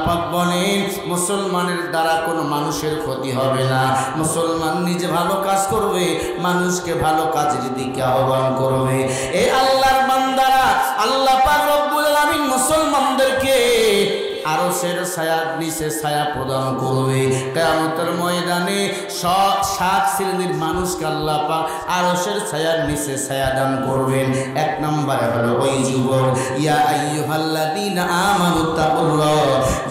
পাক বলেন মুসলমানের দ্বারা কোনো মানুষের ক্ষতি হবে না। মুসলমান নিজে ভালো কাজ করবে, মানুষকে ভালো কাজের দিকে আহ্বান করবে। এই আল্লাহর বান্দারা আল্লাহ পাক রব্বুল আলামিন মুসলমানদেরকে আরশের ছায়ার নিচে ছায়া প্রদান করবে। কিয়ামতের ময়দানে সাত শ্রেণীর মানুষকে আল্লাহ পাক আরশের ছায়ার নিচে ছায়া দান করবেন। এক নম্বরে হলো ওই যুবক, ইয়া আইয়ুহাল্লাযীনা আমানু তাকুল্লাহ,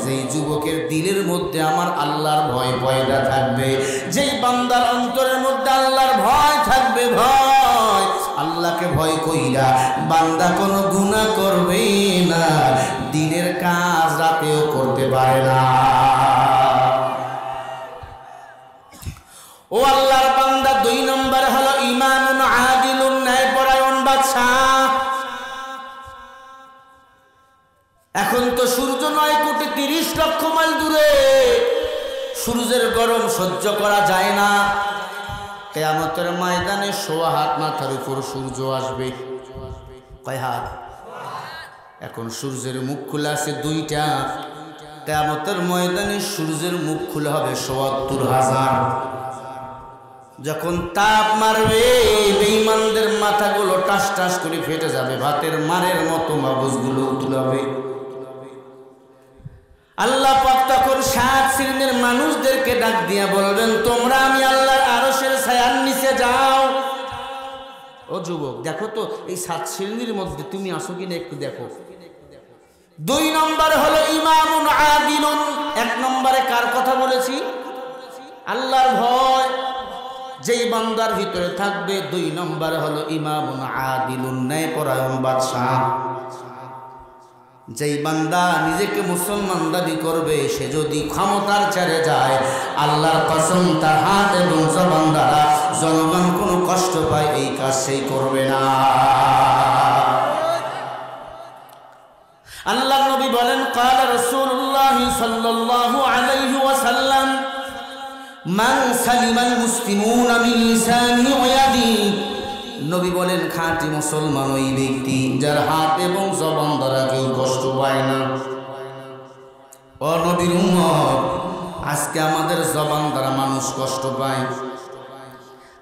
যেই যুবকের দিলের মধ্যে আমার আল্লাহর ভয় পয়দা থাকবে, যেই বান্দার অন্তরের মধ্যে আল্লাহর ভয় থাকবে, ভয় আল্লাহকে ভয় কইরা বান্দা কোনো গুনাহ করবে না, দিনের কাজ রাতেও করতে পারে না। ও আল্লাহর বান্দা, দুই নম্বর হলো ইমামুন আদিলুন, ন্যায়পরায়ণ বাদশা। এখন তো সূর্য 9,30,00,000 মাইল দূরে, সূর্যের গরম সহ্য করা যায় না। কিয়ামতের ময়দানে 1.5 হাত মাথার উপর সূর্য আসবে। কয় হাত? এখন সূর্যের মুখ খোলা আছে 2টা। কিয়ামতের ময়দানে সূর্যের মুখ খোলা হবে ৭৪,০০০। যখন তাপ মারবে বেঈমানদের মাথাগুলো টাস টাস করে ফেটে যাবে, ভাতের মারের মতো মাবুজগুলো উতলাবে। আল্লাহ পাক তখন 7 শ্রেণীর মানুষদেরকে ডাক দিয়া বলবেন, তোমরা আমি আল্লাহর আরশের ছায়ার নিচে যাও। ও যুবক, দেখো তো এই 7 শ্রেণীর মধ্যে তুমি আসো কিনা একটু দেখো। 2 নম্বর হলো ইমামুন আদিলুন। 1 নম্বরে কার কথা বলেছি? আল্লাহর ভয় যেই বান্দার ভিতরে থাকবে। 2 নম্বরে হলো ইমামুন আদিলুন, ন্যায়পরায়ণ বাদশা। যেই বান্দা নিজেকে মুসলমান দাবি করবে, সে যদি ক্ষমতার চারে যায়, আল্লাহর কসম তার হাত এবং জবান দ্বারা জনগণ কোনো কষ্ট পায় এই কাজ সেই করবে না। আল্লাহর নবী বলেন, ক্বালা রাসূলুল্লাহ সাল্লাল্লাহু আলাইহি ওয়াসাল্লাম, মান সালিমাল মুসলিমুনা মিন লিসানিহি ওয়া ইয়াদিহি। নবী বলেন, খাঁটি মুসলমান ওই ব্যক্তি যার হাত এবং জবান দ্বারা কেউ কষ্ট পায় না। ও নবীর উম্মত, আজকে আমাদের জবান দ্বারা মানুষ কষ্ট পায়,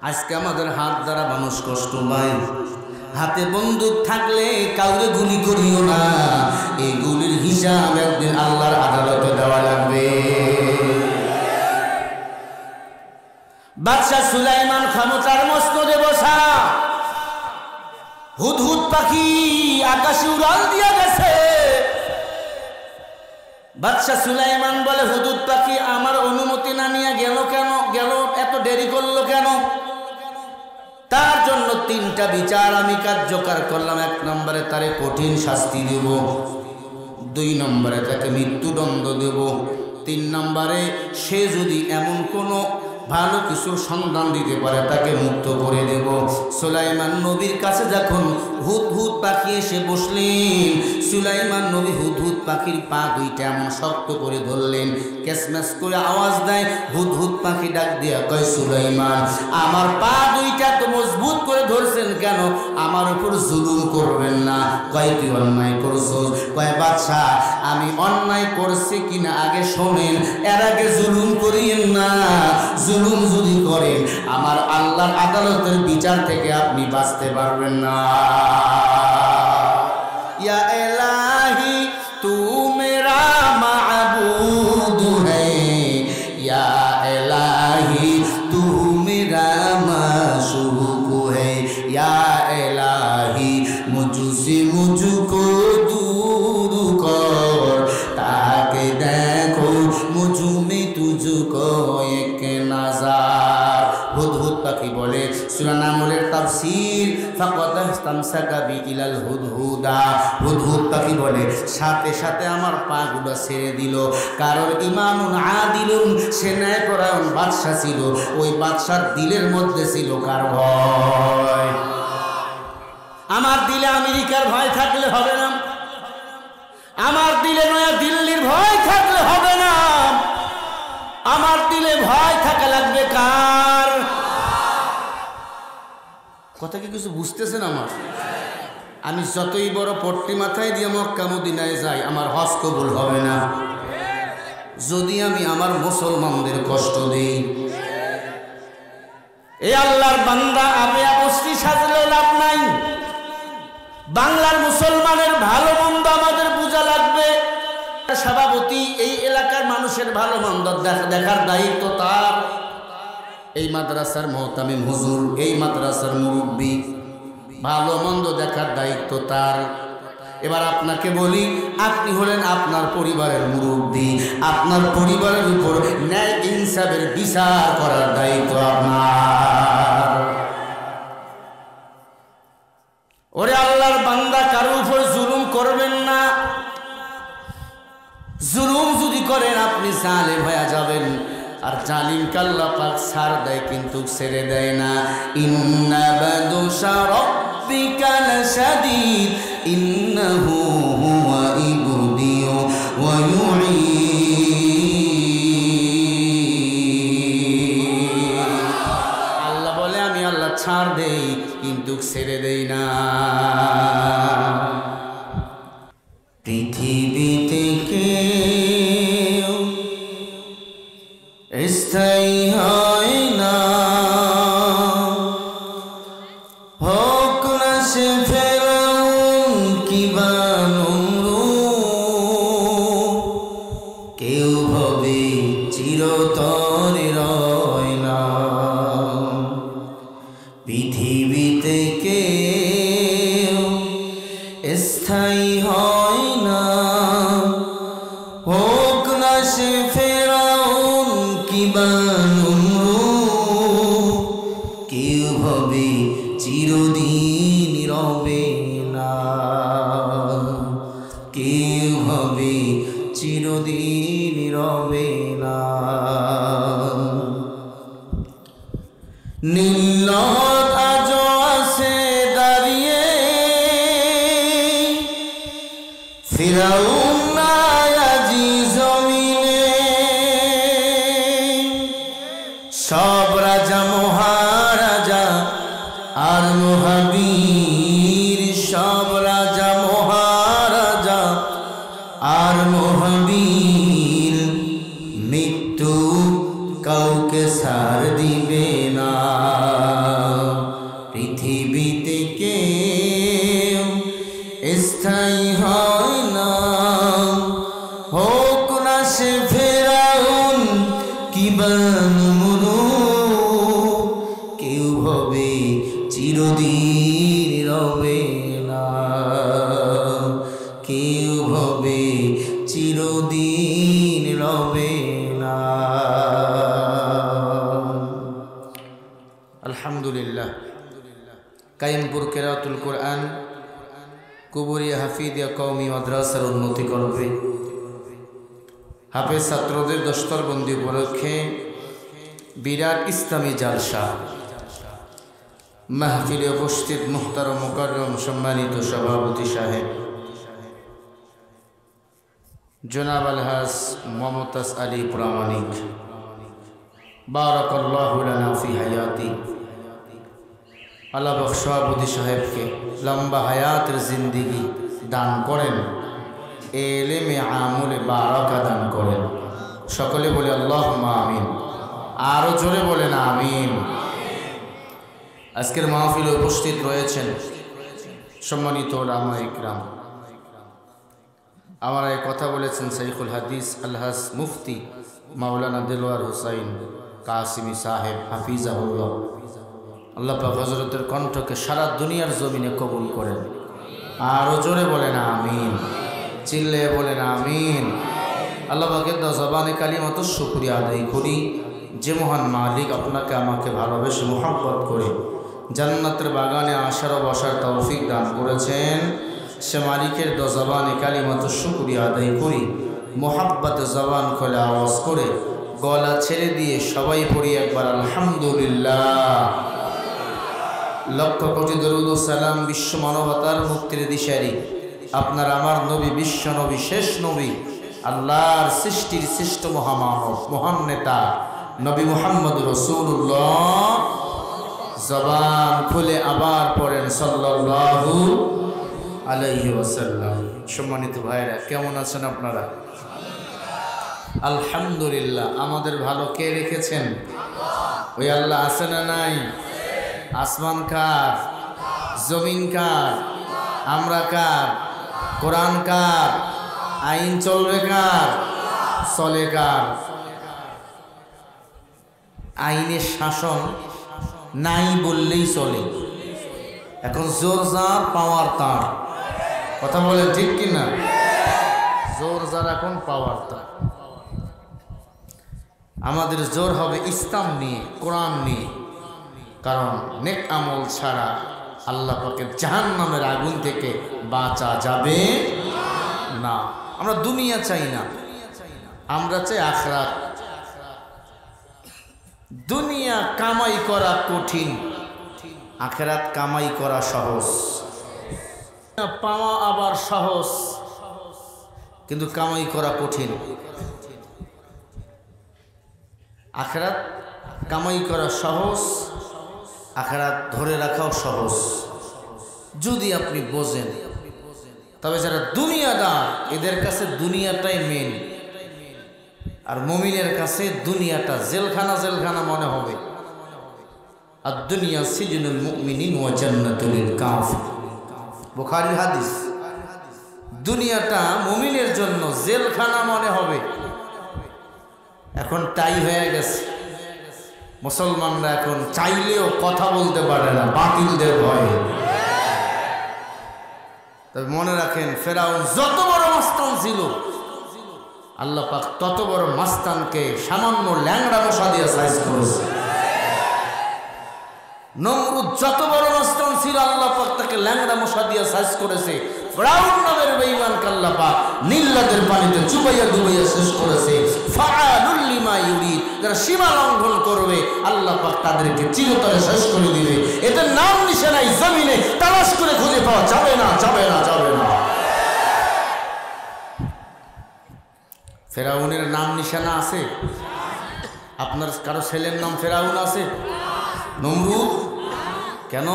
আজকে আমাদের হাত দ্বারা মানুষ কষ্ট পায়। হাতে বন্দুক থাকলে কাউকে গুলি করিও না, এই গুলির হিসাব একদিন আল্লাহর আদালতে দেওয়া লাগবে। বাদশা সুলাইমান ক্ষমতার মসনদে বসা, হুদহুদ পাখি আকাশে উড়াল দিয়া গেছে। বাদশা সুলাইমান বলে, হুদহুদ পাখি আমার অনুমতি না নিয়ে গেল কেন? গেল এত দেরি করলো কেন? তার জন্য 3টা বিচার আমি কার্যকর করলাম। 1 নম্বরে তারে কঠিন শাস্তি দেব, 2 নম্বরে তাকে মৃত্যুদণ্ড দেব, 3 নম্বরে সে যদি এমন কোনো ভালো কিছু সন্ধান দিতে পারে তাকে মুক্ত করে দেব। সুলাইমান নবীর কাছে যখন হুদহুদ পাখি এসে বসলেন, সুলাইমান নবী হুদহুদ পাখির পা 2টা এমন শক্ত করে ধরলেন। ক্যাসম্যাস করে আওয়াজ দেয়, হুদহুদ পাখি ডাক দিয়া কয়, সুলাইমান আমার পা 2টা তো মজবুত করে ধরছেন কেন? আমার উপর জুলুম করবেন না। কয় তুই অন্যায় করছস? কয় বাদশা আমি অন্যায় করছি কিনা আগে শোনেন, এর আগে জুলুম করিয়েন না। জুলুম যদি করেন আমার আল্লাহর আদালতের বিচার থেকে আপনি বাঁচতে পারবেন না। ইয়া ইলাহি তু মেরা মাবুদ হ্যায়, ইয়া ইলাহি তু মেরা মাশূক হ্যায়, ইয়া ইলাহি মুঝসে মুঝকো दूर कर, ताके देखो मुझ में तुझको एक नज़र। হুদহুদ পাখি বলে, সূরা নামলের তাফসীর, ফাকাদ ইসতামসাকা বিইলাল হুদহুদা। হুদহুদ পাখি বলে, সাথে সাথে আমার পাগুলো ছেড়ে দিল। কারণ ইমামুন আদিলুন, সে ন্যায়পরায়ণ বাদশা ছিল। ওই বাদশার দিলের মধ্যে ছিল কার ভয়? আমার দিলে আমেরিকার ভয় থাকলে হবে না, আমার দিলে নয়া দিল্লির ভয় থাকলে হবে না, আমার দিলে ভয় থাকা লাগবে কার? কথা কি কিছু বুঝতেছেন আমার? আমি যতই বড় পট্টি মাথায় দিয়ে মক্কা মদিনায় যাই, আমার হজ কবুল হবে না। যদি আমি আমার মুসলমানদের কষ্ট দেই। এই আল্লাহর বান্দা আপে আপস্তি সাজলে লাভ নাই। বাংলার মুসলমানের ভালো মন্দ আমাদের বোঝা লাগবে। সভাপতি এই এলাকার মানুষের ভালো মন্দ দেখার দায়িত্ব তার। এই মাদ্রাসার মুহতামিম হুজুর, এই মাদ্রাসার মুরব্বী, ভালো মন্দ দেখার দায়িত্ব তার। এবার আপনাকে বলি, আপনি হলেন আপনার পরিবারের মুরব্বী, আপনার পরিবারের উপর ন্যায় ইনসাফের বিচার করার দায়িত্ব আপনার। ওরে আল্লাহর বান্দা, কারো উপর জুলুম করবেন না। জুলুম যদি করেন আপনি জালেম হয়ে যাবেন। আর জালিমকে আল্লাহ পাক ছাড় দেয় কিন্তু ছেড়ে দেয় না। ইন্না বাদুশা রাব্বিকা লাশাদীদ ইন্নাহু হুয়া ইবদিউ ওয়া ইউঈদ। আল্লাহ বলে আমি আল্লাহ ছাড় দেই কিন্তু ছেড়ে দেই না। পৃথিবীতে কেউ স্থায়ী হয় না, হোক না সে ফেরাউন কিবা নমরুদ, কেউ হবে চিরতরে রয় না। পৃথিবীতে কেউ স্থায়ী হয় না, হোক না সে ফেরাউন কিবা নমরুদ, কেউ হবে চিরদিন রবে না, কেউ হবে চিরদিন রবে না। নীলত আজও আছে দাঁড়িয়ে, ফিরাউন নাই আজি জমিনে। সব রাজা মহারাজা আর মহাবীর, সব রাজা মহারাজা আর মহাবীর, মৃত্যু কাউকে ছাড় দিবে না। পৃথিবীতে কেউ স্থায়ী হয় না, হোক না সে ফেরাউন কিবা নমরুদ, কেউ হবে চিরদিন রবে না, কেউ হবে চিরদিন রবে না। আলহামদুলিল্লাহ। কাইমপুর কেরাতুল কোরআন কুবুরিয়া হাফিদিয়া কওমি মাদ্রাসার উন্নতি করবে। হাফেজ ছাত্রদের দস্তরবন্দি উপলক্ষে বিরাট ইসলামী জালসা মাহফিলে উপস্থিত মুহতারম মুকাররম সম্মানিত সভাপতি সাহেব জনাব আলহাজ মমতাজ আলী প্রামাণিক, বারাকাল্লাহু লানা ফি হায়াতি। আল্লাহ সভাপতি সাহেবকে লম্বা হায়াতের জিন্দিগি দান করেন, এলেমে আমলে বারাকা দান করেন। সকলে বলে আল্লাহুম্মা আমিন। আরো জোরে বলেন আমিন। আজকের মাহফিলে উপস্থিত রয়েছেন সম্মানিত উলামা ইকরাম। আমার এই কথা বলেছেন শাইখুল হাদিস আলহাজ মুফতি মাওলানা দেলোয়ার হুসাইন কাসিমি সাহেব হাফিজাহুল্লাহ। আল্লাহ পাক হযরতের কণ্ঠকে সারা দুনিয়ার জমিনে কবুল করেন। আরো জোরে বলেন আমিন। চিল্লে বলেন আমিন। আল্লাহ পাকের জবানে কালিমাত শুকরিয়া আদায় করি যে মহান মালিক আপনাকে আমাকে ভালোবেসে মোহাব্বত করে জান্নাতের বাগানে আসার ও বসার তৌফিক দান করেছেন। সে মালিকের জবানে কালিমাত শুকরিয়া আদায় করি। মোহাব্বতে জবান খোলে আওয়াজ করে গলা ছেড়ে দিয়ে সবাই পড়ি একবার আলহামদুলিল্লাহ। লক্ষ কোটি দরুদ ও সালাম বিশ্ব মানবতার মুক্তির দিশারি আপনার আমার নবী, বিশ্ব নবী, শেষ নবী, আল্লাহর সৃষ্টির শ্রেষ্ঠ মহামানব, মহান নেতা নবী মুহাম্মদ রাসূলুল্লাহ। জবান খুলে আবার পড়েন সাল্লাল্লাহু আলাইহি ওয়াসাল্লাম। সম্মানিত ভাইরা, কেমন আছেন আপনারা? আলহামদুলিল্লাহ। আমাদের ভালো কে রেখেছেন? ওই আল্লাহ আছে না নাই? আসমান কার? জমিন কার? আমরা কার? কোরআন কার? আইন চলবে কার? চলে কার? আইনের শাসন নাই বললেই চলে। এখন জোর যার, পাওয়ার তার। কথা বলেন ঠিক কিনা? জোর যার, এখন পাওয়ার তার। আমাদের জোর হবে ইসলাম নিয়ে, কোরআন নিয়ে। কারণ নেক আমল ছাড়া আল্লাহ পাকের জাহান্নামের আগুন থেকে বাঁচা যাবে না। আমরা দুনিয়া চাই না, আমরা চাই আখিরাত। দুনিয়া কামাই করা কঠিন, আখিরাত কামাই করা সহজ। পাওয়া আবার সহজ, কিন্তু কামাই করা কঠিন। আখিরাত কামাই করা সহজ, আখিরাত ধরে রাখাও সহজ যদি আপনি বোঝেন। তবে যারা দুনিয়াদার, এদের কাছে দুনিয়াটাই মেন। আর মুমিনের কাছে দুনিয়াটা জেলখানা জেলখানা মনে হবে। আর দুনিয়া সিজনুল মুমিনিন ওয়া জান্নাতুল লিল কাফির, বুখারী হাদিস। দুনিয়াটা মুমিনের জন্য জেলখানা মনে হবে। এখন তাই হয়ে গেছে। মুসলমানরা এখন চাইলেও কথা বলতে পারে না, বাতিলদের ভয়ে। তবে মনে রাখেন, ফেরাউন যত বড় মাস্তান ছিল, আল্লাহ পাক তত বড় মাস্তানকে সামান্য ল্যাংড়া মশা দিয়ে সাইজ করেছে। নমরুদ যত বড় মাস্তান ছিল, আল্লাহ পাক তাকে ল্যাংড়া মশা দিয়ে সাইজ করেছে। ফিরাউন নামের বেঈমানকে আল্লাহ পাক নীলাদের পানিতে চুবাইয়া ডুবাইয়া শেষ করেছে। ফাআলুল লিমা ইউরিদ, যারা সীমা লঙ্ঘন করবে আল্লাহ পাক তাদেরকে চিরতরে শেষ করে দিবে। এদের নাম নিশানাই জমিনে তালাশ করে খুঁজে পাওয়া যাবে না, যাবে না, যাবে না। ফেরাউনের নাম নিশানা আছে? আপনার কারো ছেলের নাম ফেরাউন আছে? নমরুদ? কেন?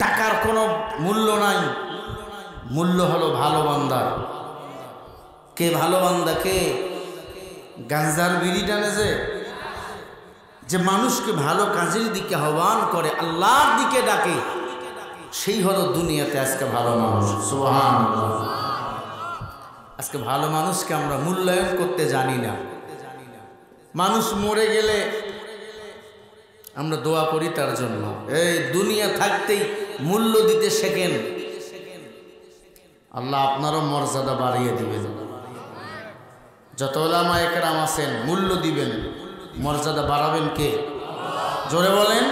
টাকার কোনো মূল্য নাই, মূল্য হলো ভালো বান্দার। কে ভালো বান্দা? কে? গাঞ্জার বিড়ি টানে যে মানুষকে ভালো কাজের দিকে আহ্বান করে, আল্লাহর দিকে ডাকে, সেই হলো দুনিয়াতে আজকে ভালো মানুষ। সুবহানাল্লাহ। আজকে ভালো মানুষকে আমরা মূল্যায়ন করতে জানি না। মানুষ মরে গেলে আমরা দোয়া করি তার জন্য। এই দুনিয়া থাকতেই মূল্য দিতে শেখেন, আল্লাহ আপনারও মর্যাদা বাড়িয়ে দিবেন। যত ওলামা একরাম আছেন, মূল্য দিবেন, মর্যাদা বাড়াবেন কে? জোরে বলেন।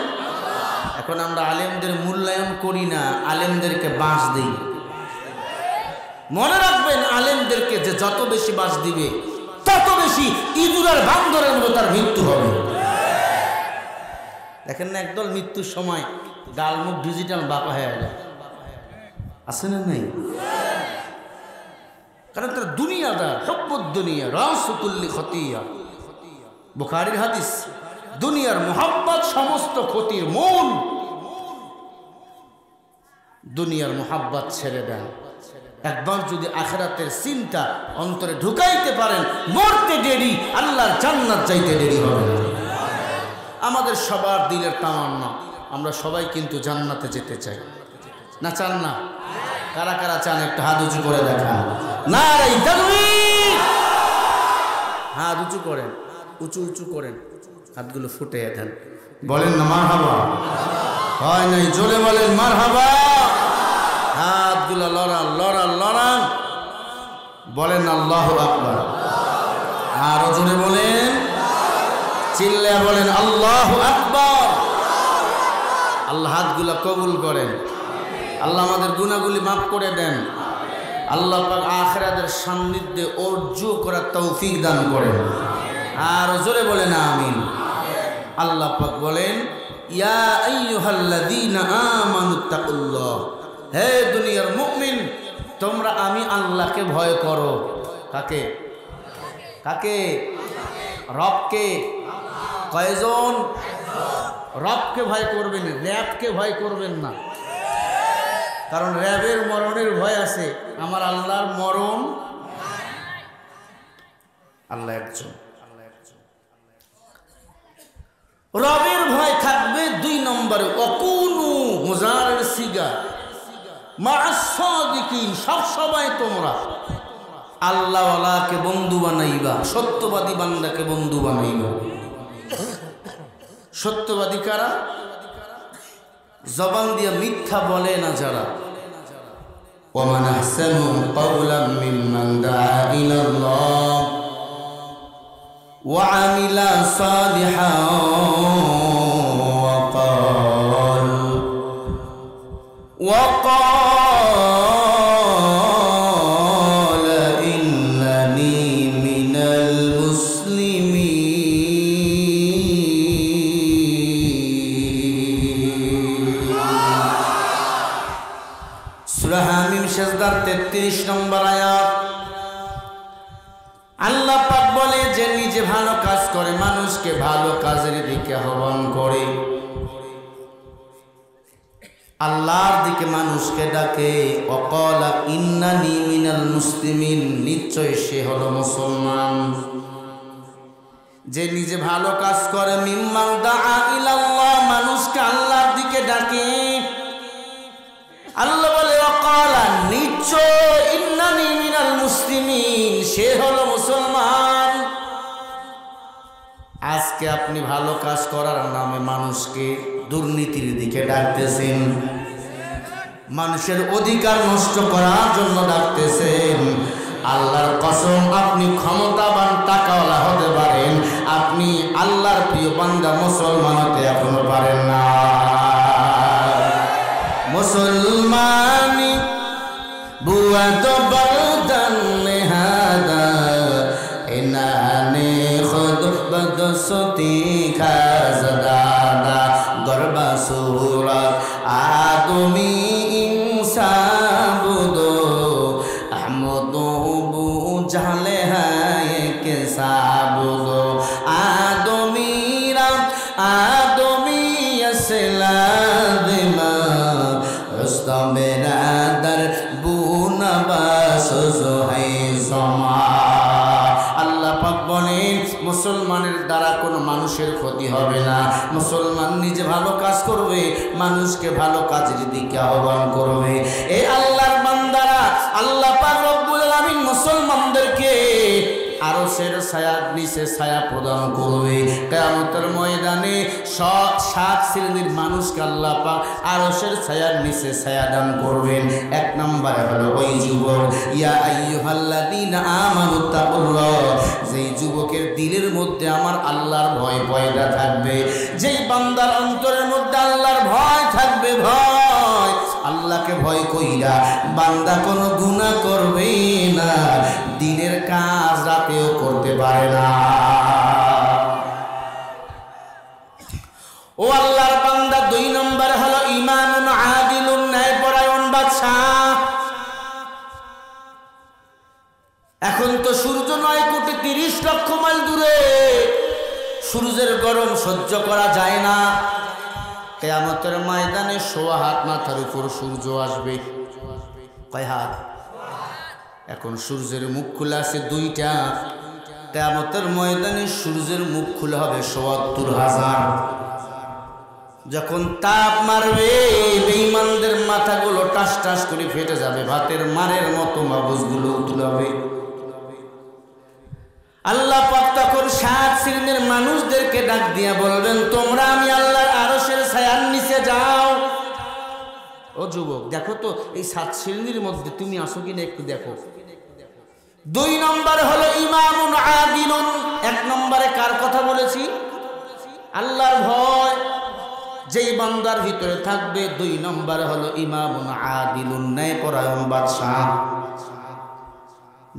এখন আমরা আলেমদের মূল্যায়ন করি না, আলেমদেরকে বাঁশ দিই। মনে রাখবেন, আলেমদেরকে যে যত বেশি বাঁশ দিবে, তত বেশি ইঁদুরের বান্দরের মতো তার মৃত্যু হবে। দেখেন না, একদল মৃত্যুর সময় গাল মুখ ডিজিটাল বাঁকা হয়ে যায়, আছে না নাই? কারণ তারা দুনিয়াদার, হুব্বুদ দুনিয়া রাসুতুল্লি খতিয়া। বুখারীর হাদিস, দুনিয়ার মুহাব্বত সমস্ত ক্ষতির মূল। দুনিয়ার মুহাব্বত ছেড়ে দেন। একবার যদি আখিরাতের চিন্তা অন্তরে ঢুকাইতে পারেন, মরতে দেরি, আল্লাহর জান্নাত যাইতে দেরি হবে না। আমাদের সবার দিলের তামান্না, আমরা সবাই কিন্তু জান্নাতে যেতে চাই, না চান না? কারা কারা চান একটু হাত উঁচু করে দেখা। নারে তাকবীর! হাত উঁচু করেন, উঁচু উঁচু করেন, হাতগুলো ফুটে দেন, বলেন না মারহাবা। হয় নাই, জোরে বলেন মারহাবা। হাতগুলো লড়ান লড়ান লড়ান, বলেন আল্লাহু আকবার। আরো জোরে বলেন, চিল্লা বলেন আল্লাহু আকবার। আল্লাহ হাতগুলো কবুল করেন, আল্লাহ আমাদের গুনাহগুলি মাফ করে দেন। আল্লাহ পাক আখিরাতের সান্নিধ্যে অর্জু করার তৌফিক দান করেন। আর জোরে বলেন আমিন। আল্লাহ পাক বলেন, ইয়া আইয়ুহাল্লাযীনা আমানুত্তাকুল্লাহ, হে দুনিয়ার মুমিন, তোমরা আমি আল্লাহকে ভয় করো। কাকে? কাকে? রবকে। কয়জন? রবকে ভয় করবেন, র‍্যাবকে ভয় করবেন না। কারণ র‍্যাবের মরণের ভয় আছে, আমার আল্লাহর মরণ আল্লাহ একজন। রবের ভয় থাকবে 2 নম্বরে, অকুনু মুজারের সিগা মা'আস সাদিকিন, সব সময় তোমরা আল্লাহওয়ালাকে বন্ধু বানাইবা, সত্যবাদী বান্দাকে বন্ধু বানাইবা। সত্যবাদী কারা? জবান দিয়ে মিথ্যা বলে না যারা। ওয়ামান আহসানু কাওলাম মিম্মান দাআ ইলাল্লাহ ওয়া আমিলা সালিহান ওয়া ক্বালা ইন্নানি মিনাল মুসলিমিন। সূরা হামিম সিজদার 33 নম্বর আয়াত। আল্লাহ পাক বলে যে নিজে ভালো কাজ করে, মানুষকে ভালো কাজের দিকে আহ্বান করে, আল্লাহর দিকে মানুষকে ডাকে। ওয়াকালা ইন্নানি মিনাল মুসলিমিন, নিশ্চয় সে হলো মুসলমান। যে নিজে ভালো কাজ করে, মিম্মান দাআ ইলাল্লাহ, মানুষকে আল্লাহর দিকে ডাকে। আল্লাহ বলে ওয়াকালা, নিশ্চয় ইন্নানি মিনাল মুসলিমিন, সে হলো মুসলমান। আজকে আপনি ভালো কাজ করার নামে মানুষকে দুর্নীতির দিকে ডাকতেছেন, মানুষের অধিকার নষ্ট করার জন্য ডাকতেছেন। আল্লাহর কসম, আপনি ক্ষমতাবান টাকাওয়ালা হতে পারেন, আপনি আল্লাহর প্রিয় বান্দা মুসলমান হতে এখনো পারেন না। মুসলমানি বুয়া তো বলদান নেহাদা এনানে খুদ বদসতি খাজদাদা গরবা সুরাত আদমি ইনসাবুদো আহমদো বু জালে হায় কে সাবুদো আদমিরা আদমি আসলাদিমা বেরাদার বুনাবাস জোহাই জমা। আল্লাহ পাক বলেন, মুসলমানের দ্বারা কোনো মানুষের ক্ষতি হবে না। মুসলমান নিজে ভালো কাজ করবে, মানুষকে ভালো কাজের দিকে আহ্বান করবে। এই আল্লাহর বান্দারা আল্লাহ পাক রব্বুল আলামিন মুসলমানদেরকে আরশের ছায়ার নিচে ছায়া প্রদান করবে। কিয়ামতের ময়দানে 7 শ্রেণীর মানুষকে আল্লাহ পাক আরশের ছায়ার নিচে ছায়া দান করবেন। 1 নম্বরে হলো ওই যুবক, ইয়া আইয়ুহাল্লাযীনা আমানুত্তাকুল্লাহ, যেই যুবকের দিলের মধ্যে আমার আল্লাহর ভয় পয়দা থাকবে, যেই বান্দার অন্তরের মধ্যে আল্লাহর ভয় থাকবে, ভয় আল্লাহকে ভয় কইরা বান্দা কোনো গুনাহ করবে না, দিনের কাজ রাতেও করতে পারে না। ও আল্লাহর বান্দা, 2 নম্বর হলো ইমামুন আদিলুন, ন্যায়পরায়ণ বাদশা। এখন তো সূর্য 9,30,00,000 মাইল দূরে, সূর্যের গরম সহ্য করা যায় না। কিয়ামতের ময়দানে 1.25 হাত মাথার উপর সূর্য আসবে। কয় হাত? এখন সূর্যের মুখ খোলা আছে 2টা। কিয়ামতের ময়দানে সূর্যের মুখ খোলা হবে ৭৪,০০০। যখন তাপ মারবে, বেঈমানদের মাথাগুলো টাস টাস করে ফেটে যাবে, ভাতের মারের মতো মগজগুলো উতলাবে। আল্লাহ পাক তখন 7 শ্রেণীর মানুষদেরকে ডাক দিয়া বলবেন, তোমরা আমি আল্লাহর আরশের ছায়ার নিচে যাও। ও যুবক, দেখো তো এই 7 শ্রেণীর মধ্যে তুমি আসো কিনা একটু দেখো। 2 নম্বর হলো ইমামুন আদিলুন। 1 নম্বরে কার কথা বলেছি? আল্লাহর ভয় যেই বান্দার ভিতরে থাকবে। 2 নম্বরে হলো ইমামুন আদিলুন, ন্যায়পরায়ণ বাদশা।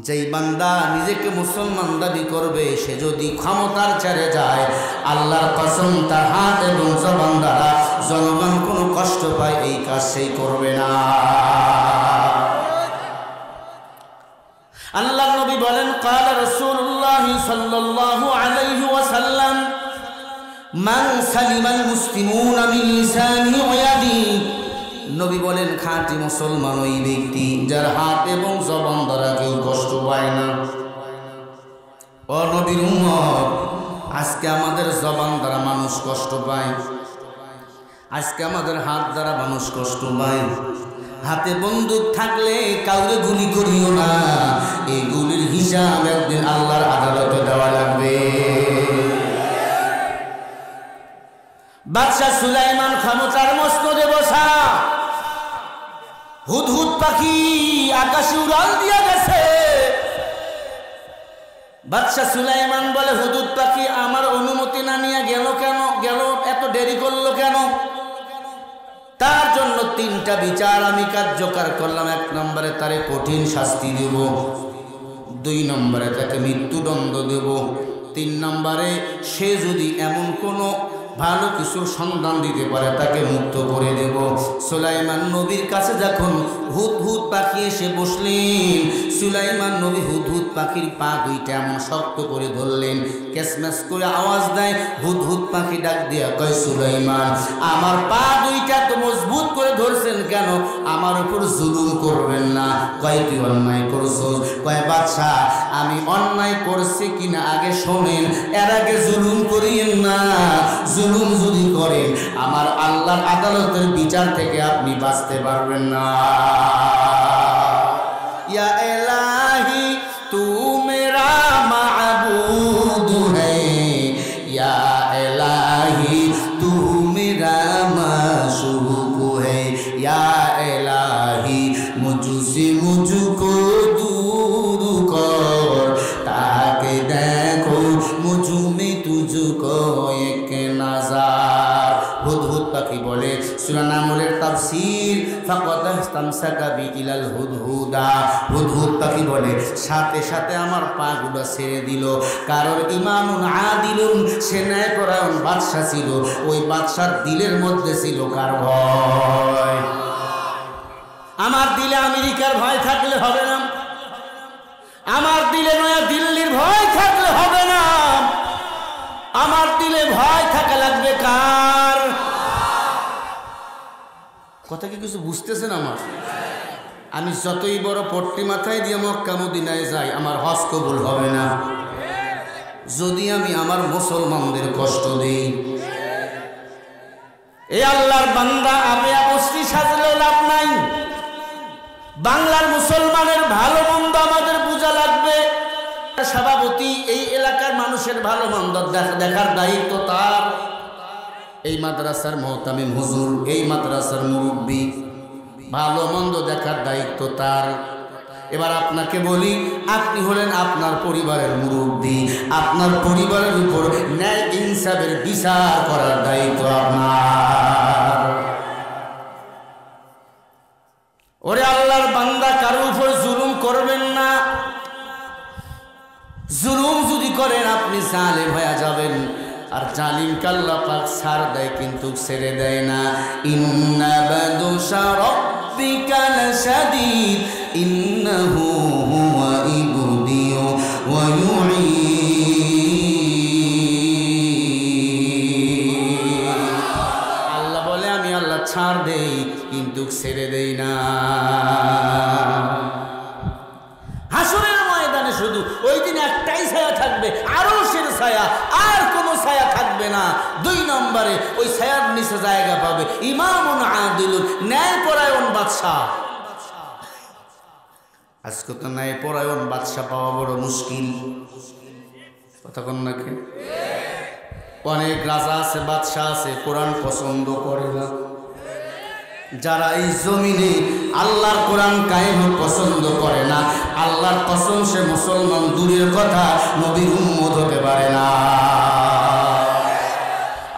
যেই বান্দা নিজেকে মুসলমান দাবি করবে, সে যদি ক্ষমতার ছেড়ে যায়, আল্লাহর কসম তার হাত এবং জবান দ্বারা জনগণ কোনো কষ্ট পায়, এই কাজ সেই করবে না। আল্লাহ নবী বলেন, ক্বালা রাসূলুল্লাহ সাল্লাল্লাহু আলাইহি ওয়াসাল্লাম, মান সালিমাল মুসলিমুনা মিন লিসানিহি ওয়া ইয়াদিহি। নবী বলেন, খাঁটি মুসলমান ওই ব্যক্তি যার হাত এবং জবান দ্বারা কেউ কষ্ট পায় না। ও নবীর উম্মত, আজকে আমাদের জবান দ্বারা মানুষ কষ্ট পায়, আজকে আমাদের হাত দ্বারা মানুষ কষ্ট পায়। হাতে বন্দুক থাকলে কাউরে গুলি করিও না, এই গুলির হিসাব একদিন আল্লাহর আদালতে দেওয়া লাগবে। বাদশাহ সুলাইমান ক্ষমতার মসনদে বসা, হুদহুদ পাখি আকাশে উড়াল দিয়া গেছে। বাদশাহ সুলাইমান বলে, হুদহুদ পাখি আমার অনুমতি না নিয়ে গেল কেন, গেল এত দেরি করলো কেন? তার জন্য তিনটা বিচার আমি কার্যকর করলাম। 1 নম্বরে তারে কঠিন শাস্তি দেব, 2 নম্বরে তাকে মৃত্যুদণ্ড দেব, 3 নম্বরে সে যদি এমন কোনো ভালো কিছুর সন্ধান দিতে পারে তাকে মুক্ত করে দেব। সুলাইমান নবীর কাছে যখন হুদহুদ পাখি এসে বসলেন, সুলাইমান নবী হুদহুদ পাখির পা দুইটা এমন শক্ত করে ধরলেন, ক্যাসম্যাস করে আওয়াজ দেয়। হুদহুদ পাখি ডাক দিয়া কয়, সুলাইমান আমার পা দুইটা তো মজবুত করে ধরছেন কেন? আমার উপর জুলুম করবেন না। কয় তুই অন্যায় করছস? কয় বাদশাহ আমি অন্যায় করছি কিনা আগে শোনেন, এর আগে জুলুম করিয়েন না। জুলুম যদি করেন আমার আল্লাহর আদালতের বিচার থেকে আপনি বাঁচতে পারবেন না। ইয়া ইলাহি তু মেরা মাবুদ হ্যায়, ইয়া ইলাহি তু মেরা মাশূক হ্যায়, ইয়া ইলাহি মুঝসে মুঝকো दूर कर, ताके देखो मुझ में तुझको एक नज़र। হুদহুদ পাখি বলে, সূরা নামলের তাফসীর, ফাকাদ ইসতামসাকা বিইলাল হুদহুদা। হুদহুদ পাখি বলে, সাথে সাথে আমার পাগুলো ছেড়ে দিল। কারণ ইমামুন আদিলুন, সে ন্যায়পরায়ণ বাদশা ছিল। ওই বাদশার দিলের মধ্যে ছিল কার ভয়? আমার দিলে আমেরিকার ভয় থাকলে হবে না, আমার দিলে নয়া দিল্লির ভয় থাকলে হবে না, আমার দিলে ভয় থাকা লাগবে কার? কথা কি কিছু বুঝতেছেন আমার? আমি যতই বড় পট্টি মাথায় দিয়ে মক্কা মদিনায় যাই, আমার হজ কবুল হবে না যদি আমি আমার মুসলমানদের কষ্ট দেই। এই আল্লাহর বান্দা আপে অবশ্যই সাজলে লাভ নাই। বাংলার মুসলমানের ভালো মন্দ আমাদের বোঝা লাগবে। সভাপতি এই এলাকার মানুষের ভালো মন্দ দেখার দায়িত্ব তার। এই মাদ্রাসার মুহতামিম হুজুর, এই মাদ্রাসার মুরব্বী, ভালো মন্দ দেখার দায়িত্ব তার। এবার আপনাকে বলি, আপনি হলেন আপনার পরিবারের মুরব্বী, আপনার পরিবারের উপর ন্যায় ইনসাফের বিচার করার দায়িত্ব আপনার। ওরে আল্লাহর বান্দা, কারোর উপর জুলুম করবেন না। জুলুম যদি করেন আপনি জালেম হয়ে যাবেন। আর জালিমকে আল্লাহ পাক ছাড় দেয় কিন্তু ছেড়ে দেয় না। ইন্না বাদশা রাব্বিকা লাশাদীদ ইন্নাহু হুয়া ইবদিউ ওয়া ইউঈদ। আল্লাহ বলে, আমি আল্লাহ ছাড় দেই কিন্তু ছেড়ে দেই না। হাসরের ময়দানে শুধু ওই দিন একটাই ছায়া থাকবে, আরশের ছায়া, আর কোনো ছায়া থাকবে না। 2 নম্বরে ওই ছায়ার নিচে জায়গা পাবে ইমামুন আদিলুন, ন্যায়পরায়ণ বাদশা। আজকে তো ন্যায়পরায়ণ বাদশা পাওয়া বড় মুশকিল, কথা কোন নাকি? অনেক রাজা আছে, বাদশা আছে, কোরআন পছন্দ করে না। যারা এই জমিনে আল্লাহর কোরআন কায়েম পছন্দ করে না, আল্লাহর কসম সে মুসলমান দূরের কথা নবীর উম্মত হতে পারে না।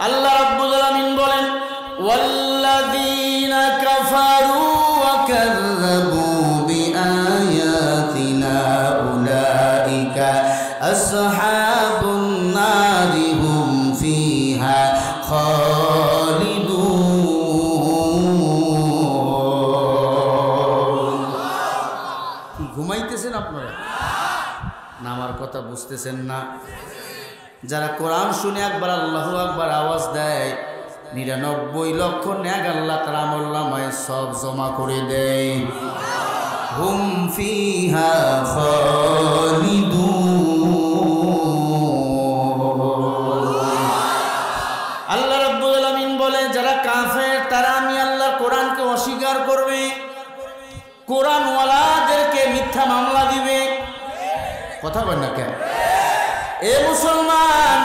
আল্লাহ রাব্বুল আলামিন বলেন, ওয়াল্লাযীনা কাফারু ওয়া কাযযাবু বিআয়াতিনা উলাইকা আসহাবুন নারি হুম ফিহা খালিদুন। ঘুমাইতেছেন আপনারা না? আমার কথা বুঝতেছেন না? যারা কোরআন শুনে একবার আল্লাহু আকবার আওয়াজ দেয়, 99 লক্ষ নেক আল্লাহ তাআলা আমলনামায় সব জমা করে দেয়। হুম ফিহা খালিদুন। কথা বল না কেন? এ মুসলমান,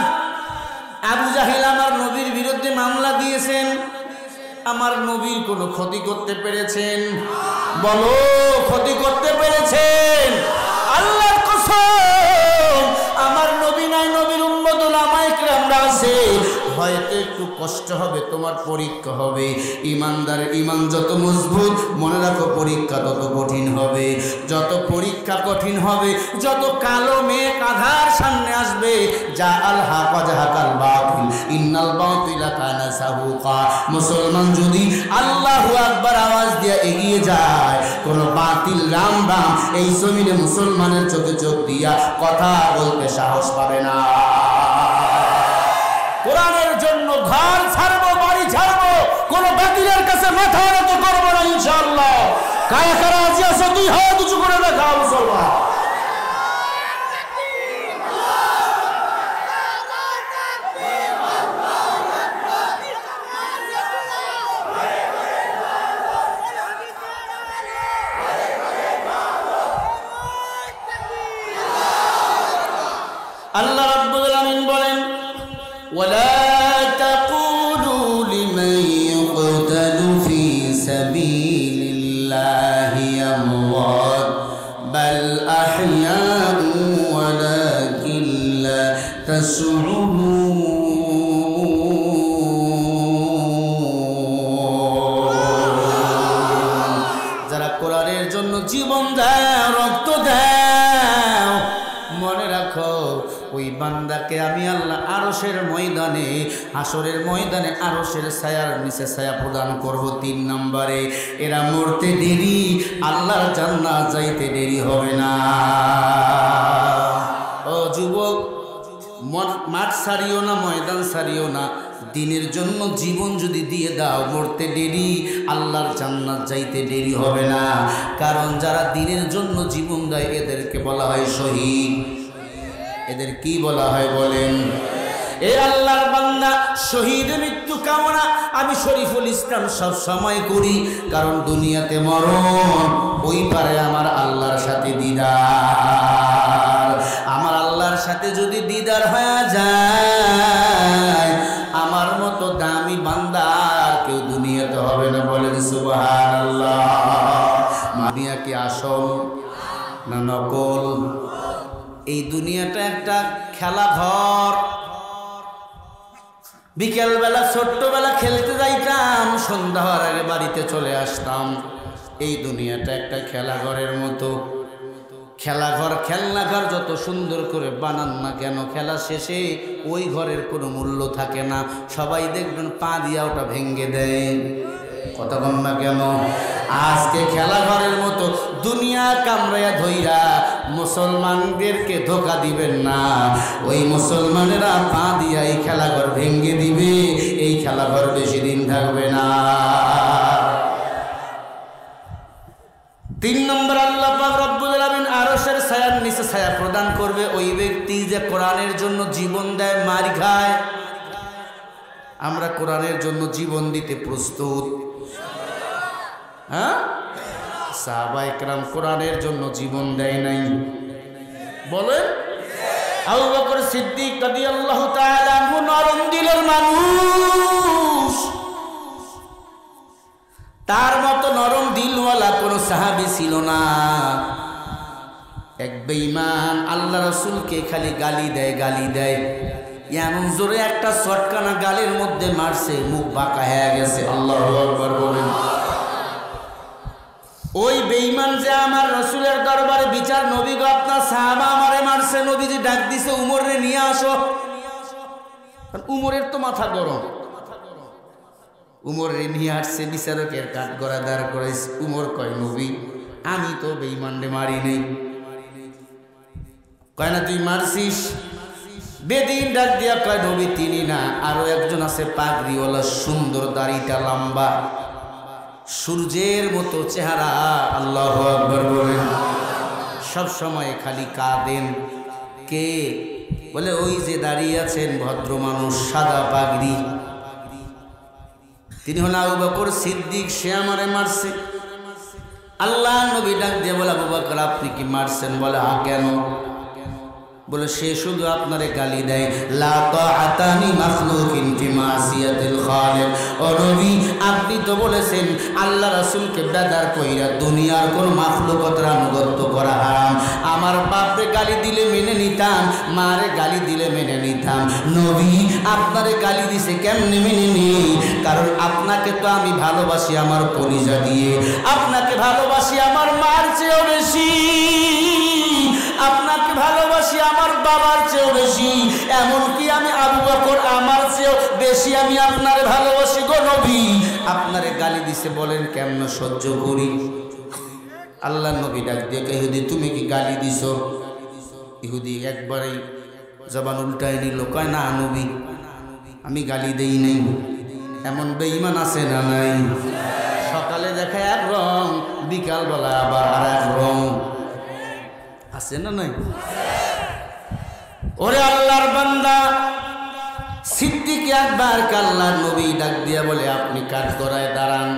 আবু জাহেল আমার নবীর বিরুদ্ধে মামলা দিয়েছেন। আমার নবীর কোনো ক্ষতি করতে পেরেছেন? বলো, ক্ষতি করতে পেরেছেন? আল্লাহর কসম, আমার নবী নাই, নবীর উম্মত ওলামায়ে কেরামরা আছে। হয়তো একটু কষ্ট হবে, তোমার পরীক্ষা হবে। ইমানদার ইমান যত মজবুত, মনে রাখো পরীক্ষা তত কঠিন হবে। যত পরীক্ষা কঠিন হবে, যত কালো মেঘ আধার সামনে আসবে, যা আল হাকা জাহাকাল বাতিল ইন্নাল বাতিলা কানা সাহুকা। মুসলমান যদি আল্লাহু আকবার আওয়াজ দিয়ে এগিয়ে যায়, কোন বাতিল রাম রাম এই জমিনে মুসলমানের চোখে চোখ দিয়া কথা বলতে সাহস পাবে না। কোরআনের জন্য ঘর ছাড়বো, বাড়ি ছাড়বো, কোন বাতিলের কাছে মাথা নত করবো না ইনশাআল্লাহ। কারা কারা আজি আছে, দুই হাত উঁচু করে দেখা মুসলমান। আল্লাহ রাব্বুল আলামিন বলেন, ولا تقولوا لمن يقتل في سبيل الله أموات بل أحياء ولكن لا تشعرون। যারা কোরআনের জন্য জীবন দেয়, রক্ত দেয়, মনে রাখো ওই বান্দাকে আমি আল্লাহ আরশের ময়দানে, হাসরের ময়দানে আরশের ছায়ার নিচে ছায়া প্রদান করব। 3 নম্বরে, এরা মরতে দেরি, আল্লাহর জান্নাত যাইতে দেরি হবে না। ও যুবক, মাঠ ছাড়িও না, ময়দান ছাড়িও না। দিনের জন্য জীবন যদি দিয়ে দাও, মরতে দেরি, আল্লাহর জান্নাত যাইতে দেরি হবে না। কারণ যারা দিনের জন্য জীবন দেয় এদেরকে বলা হয় শহীদ। এদের কি বলা হয় বলেন? এ আল্লাহর বান্দা, শহীদ মৃত্যু কামনা আমি শরীফুল ইসলাম সব সময় করি। কারণ দুনিয়াতে মরণ, ওই পারে আমার আল্লাহর সাথে দিদার। আমার আল্লাহর সাথে যদি দিদার হয়ে যায়, আমার মতো দামি বান্দা আর কেউ দুনিয়াতে হবে না। বলেন সুবহানাল্লাহ। দুনিয়া কি আসল না নকল? এই দুনিয়াটা একটা খেলা ঘর। বিকেলবেলা ছোট্টবেলা খেলতে যাইতাম, সন্ধ্যা হওয়ার আগে বাড়িতে চলে আসতাম। এই দুনিয়াটা একটা খেলাঘরের মতো। খেলাঘর, খেলনাঘর যত সুন্দর করে বানান না কেন, খেলা শেষে ওই ঘরের কোনো মূল্য থাকে না। সবাই দেখবেন পা দিয়া ওটা ভেঙে দেয়। কথা বল না কেন? আজকে খেলাঘরের মতো দুনিয়া কামড়াইয়া ধইরা মুসলমানদেরকে ধোকা দিবেন না। ওই মুসলমানেরা পা দিয়া এই খেলাঘর ভেঙে দিবে। এই খেলাঘর বেশি দিন থাকবে না। 3 নম্বর, আল্লাহ পাক রব্বুল আলামিন আরশের ছায়ার নিচে ছায়া প্রদান করবে ওই ব্যক্তি যে কোরআনের জন্য জীবন দেয়, মার খায়। আমরা কোরআনের জন্য জীবন দিতে প্রস্তুত? হ্যাঁ, সাহাবায়ে কেরাম কোরআনের জন্য জীবন দেয় নাই? বলেন। আবু বকর সিদ্দিক রাদিয়াল্লাহু তাআলা আনহু নরম দিলের মানুষ। তার মতো নরম দিলওয়ালা কোন সাহাবী ছিল না। এক বেঈমান আল্লাহ রাসূলকে খালি গালি দেয়, গালি দেয়। এমন জোরে একটা চটকানা গালের মধ্যে মারছে, মুখ বাঁকা হয়ে গেছে। আল্লাহু আকবার বলেন। ওই বেঈমান যে আমার রাসূলের দরবারে বিচার, নবী গো আপনার সাহাবা আমারে মারছে, নবীজি ডাক দিছে উমরে নিয়ে আসো। উমরের তো মাথা গরম। উমরে নিয়ে আসছে, বিচারকের কাঠ গড়া দাঁড় করাইছে। উমর কয়, নবী আমি তো বেঈমানরে মারি নেই। কয় না তুই মারছিস? বেদিন ডাক দিয়া কয়, নবী তিনি না, আরো একজন আছে পাগড়িওয়ালা, সুন্দর, দাড়িটা লম্বা, সূর্যের মতো চেহারা। আল্লাহু আকবার বলেন। সব সময় খালি কাঁদেন। কে? বলে ওই যে দাঁড়িয়ে আছেন ভদ্র মানুষ, সাদা পাগড়ি, তিনি হলেন আবু বকর সিদ্দিক। সে আমারে মারছে। আল্লাহ নবী ডাক দিয়ে বলে, আবু বকর আপনি কি মারছেন? বলে হ্যাঁ। কেন? বলে সে শুধু আপনারে গালি দেয়। লা তাআতানি মাখলুকিন ফি মাসিয়াতিল খালিক। ও নবী, আপনি তো বলেছেন আল্লাহ রাসূলকে বেদার কইরা দুনিয়ার কোন মাখলুকতের আনুগত্য করা হারাম। আমার বাপরে গালি দিলে মেনে নিতাম, মারে গালি দিলে মেনে নিতাম। নবী, আপনারে গালি দিছে কেমনে মেনে নেই? কারণ আপনাকে তো আমি ভালোবাসি আমার কলিজা দিয়ে, আপনাকে ভালোবাসি আমার মার চেয়েও বেশি, আপনাকে ভালোবাসি আমার বাবার চেয়েও বেশি, এমনকি আমি আবু বকর আমার চেয়েও বেশি আমি আপনারে ভালোবাসি গো নবী। আপনারে গালি দিছে বলেন কেমন সহ্য করি? আল্লাহ নবী ডাক দিয়ে ইহুদি, তুমি কি গালি দিছো? ইহুদি একবারেই জবান উল্টায় নিল, কয় না নবী, আমি গালি দেই নাই। এমন বেঈমান আছে না নাই? সকালে দেখা এক রং, বিকালবেলা আবার আর এক রং আছে না নাই? ওরে আল্লাহর বান্দা সিদ্দিক একবার আল্লাহর নবী ডাক দিয়া বলে, আপনি কাঠ করায় দাঁড়ান।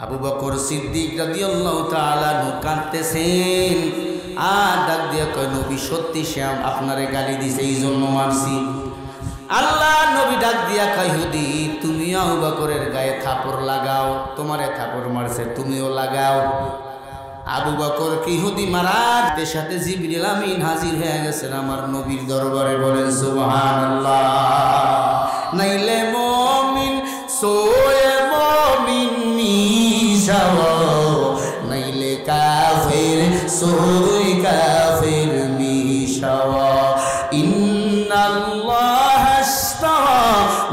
আবু বকর সিদ্দিক রাদিয়াল্লাহু তাআলা কাঁদতেছেন আর ডাক দিয়া কয়, নবী সত্যি শ্যাম আপনারে গালি দিছে, এই জন্য মারছি। আল্লাহ নবী ডাক দিয়া কয়, ইহুদি তুমিও আবু বকরের গায়ে থাপড় লাগাও, তোমারে থাপড় মারছে তুমিও লাগাও। আবু বকর কি ইহুদি মারার সাথে জিবরিল আমিন হাজির হয়ে গেছেন আমার নবীর দরবারে। বলেন সুবহানাল্লাহ। নাইলে মুমিন সোয়ে মুমিন মিশাও, নাইলে কাফির সোয়ে কাফির মিশাও। ইন্নাল্লাহ আশতারা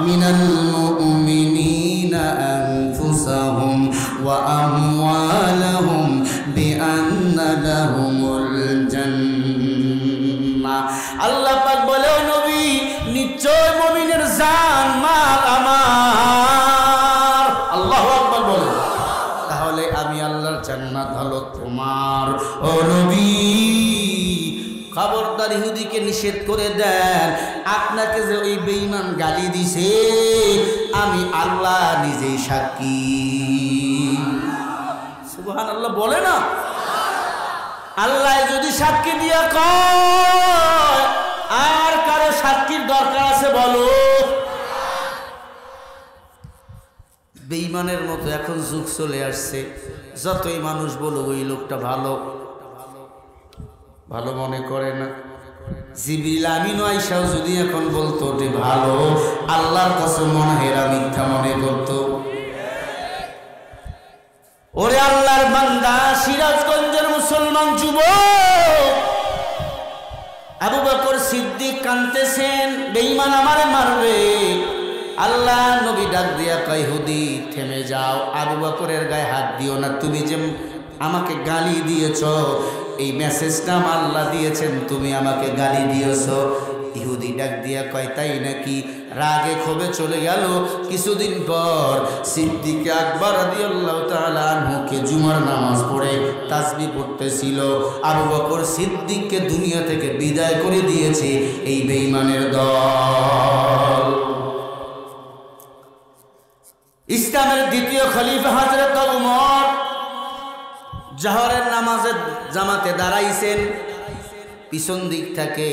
মিনাল মুমিনিনা আনফুসাহুম ওয়া আমওয়ালাহুম বিআন্না লাহুমুল জান্নাহ। আল্লাহ পাক বলে, ও নবী নিশ্চয় মুমিনের জান মাল আমার। আল্লাহু আকবার বলে, তাহলে আমি আল্লাহর জান্নাত হলো তোমার। ও নবী খবরদার ইহুদিকে নিষেধ করে দেন, আপনাকে যে ওই বেঈমান গালি দিছে আমি আল্লাহ নিজেই সাক্ষী। সুবহানাল্লাহ বলে না? আল্লাহ যদি সাক্ষী দিয়া কয় আর কারো সাক্ষীর দরকার আছে বলো? বেঈমানের মতো এখন যুগ চলে আসছে, যতই মানুষ বলো ওই লোকটা ভালো ভালো মনে করে না। জিবরিল আমিন আয়েশাও যদি এখন বলতো যে ভালো, আল্লাহর কসম মনে হেরা মিথ্যা মনে করতো। ওরে আল্লাহর বান্দা, সিরাজগঞ্জের মুসলমান যুবক আবু বকর সিদ্দিক কাঁদতেছেন, বেঈমান আমারে মারবে। আল্লাহ নবী ডাক দিয়া কয়, ইহুদি থেমে যাও, আবু বকরের গায়ে হাত দিও না। তুমি যে আমাকে গালি দিয়েছ, এই মেসেজটা আল্লাহ দিয়েছেন, তুমি আমাকে গালি দিয়েছ। ইহুদি ডাক দিয়া কয়, তাই নাকি? রাগে ক্ষোভে চলে গেল। কিছুদিন পর সিদ্দিক আকবর রাদিয়াল্লাহু তাআলা আনহুকে জুমার নামাজ পড়ে তাসবিহ পড়তেছিল। আবু বকর সিদ্দিককে দুনিয়া থেকে বিদায় করে দিয়েছে এই বেঈমানের দল। ইসলামের দ্বিতীয় খলিফা হযরত উমর জোহরের নামাজে জামাতে দাঁড়াইছেন। পিছন দিক থেকে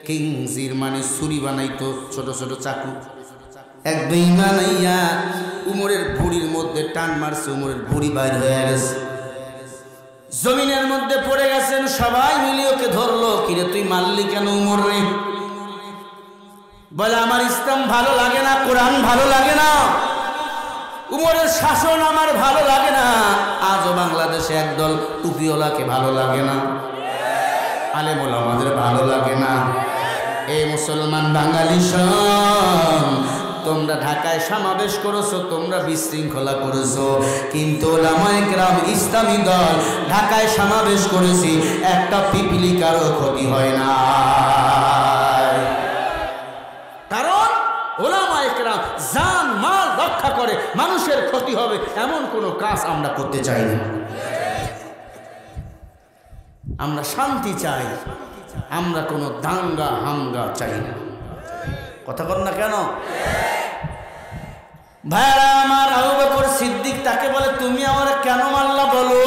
কিংজির মানে ছুরি বানাইতো, ছোট ছোট চাকু। এক বেঈমান আইয়া উমরের ভুঁড়ির মধ্যে টান মারছে, উমরের ভুঁড়ি বাইর হয়ে গেছে, জমিনের মধ্যে পড়ে গেছেন। সবাই মিলে ওকে ধরলো, কিরে তুই মারলি কেন উমর রে? বলে আমার ইসলাম ভালো লাগে না, কোরআন ভালো লাগে না, উমরের শাসন আমার ভালো লাগে না। আজও বাংলাদেশে একদল টুপিওয়ালাকে ভালো লাগে না, আলেম ওলামাদের ভালো লাগে না। এই মুসলমান বাঙালি শোন, তোমরা ঢাকায় সমাবেশ করেছো, তোমরা বিশৃঙ্খলা করেছো, কিন্তু ওলামায়ে কেরাম ইসলামী দল ঢাকায় সমাবেশ করেছি, একটা পিপিলিকারও ক্ষতি হয় না। কারণ ওলামায়ে কেরাম জান মাল রক্ষা করে, মানুষের ক্ষতি হবে এমন কোনো কাজ আমরা করতে চাই না। আমরা শান্তি চাই, আমরা কোনো দাঙ্গা হামগা চাই না। কথা বল না কেন ভাইরা আমার? আবু বকর সিদ্দিক তাকে বলে, তুমি আমার কেন মারলা বলো?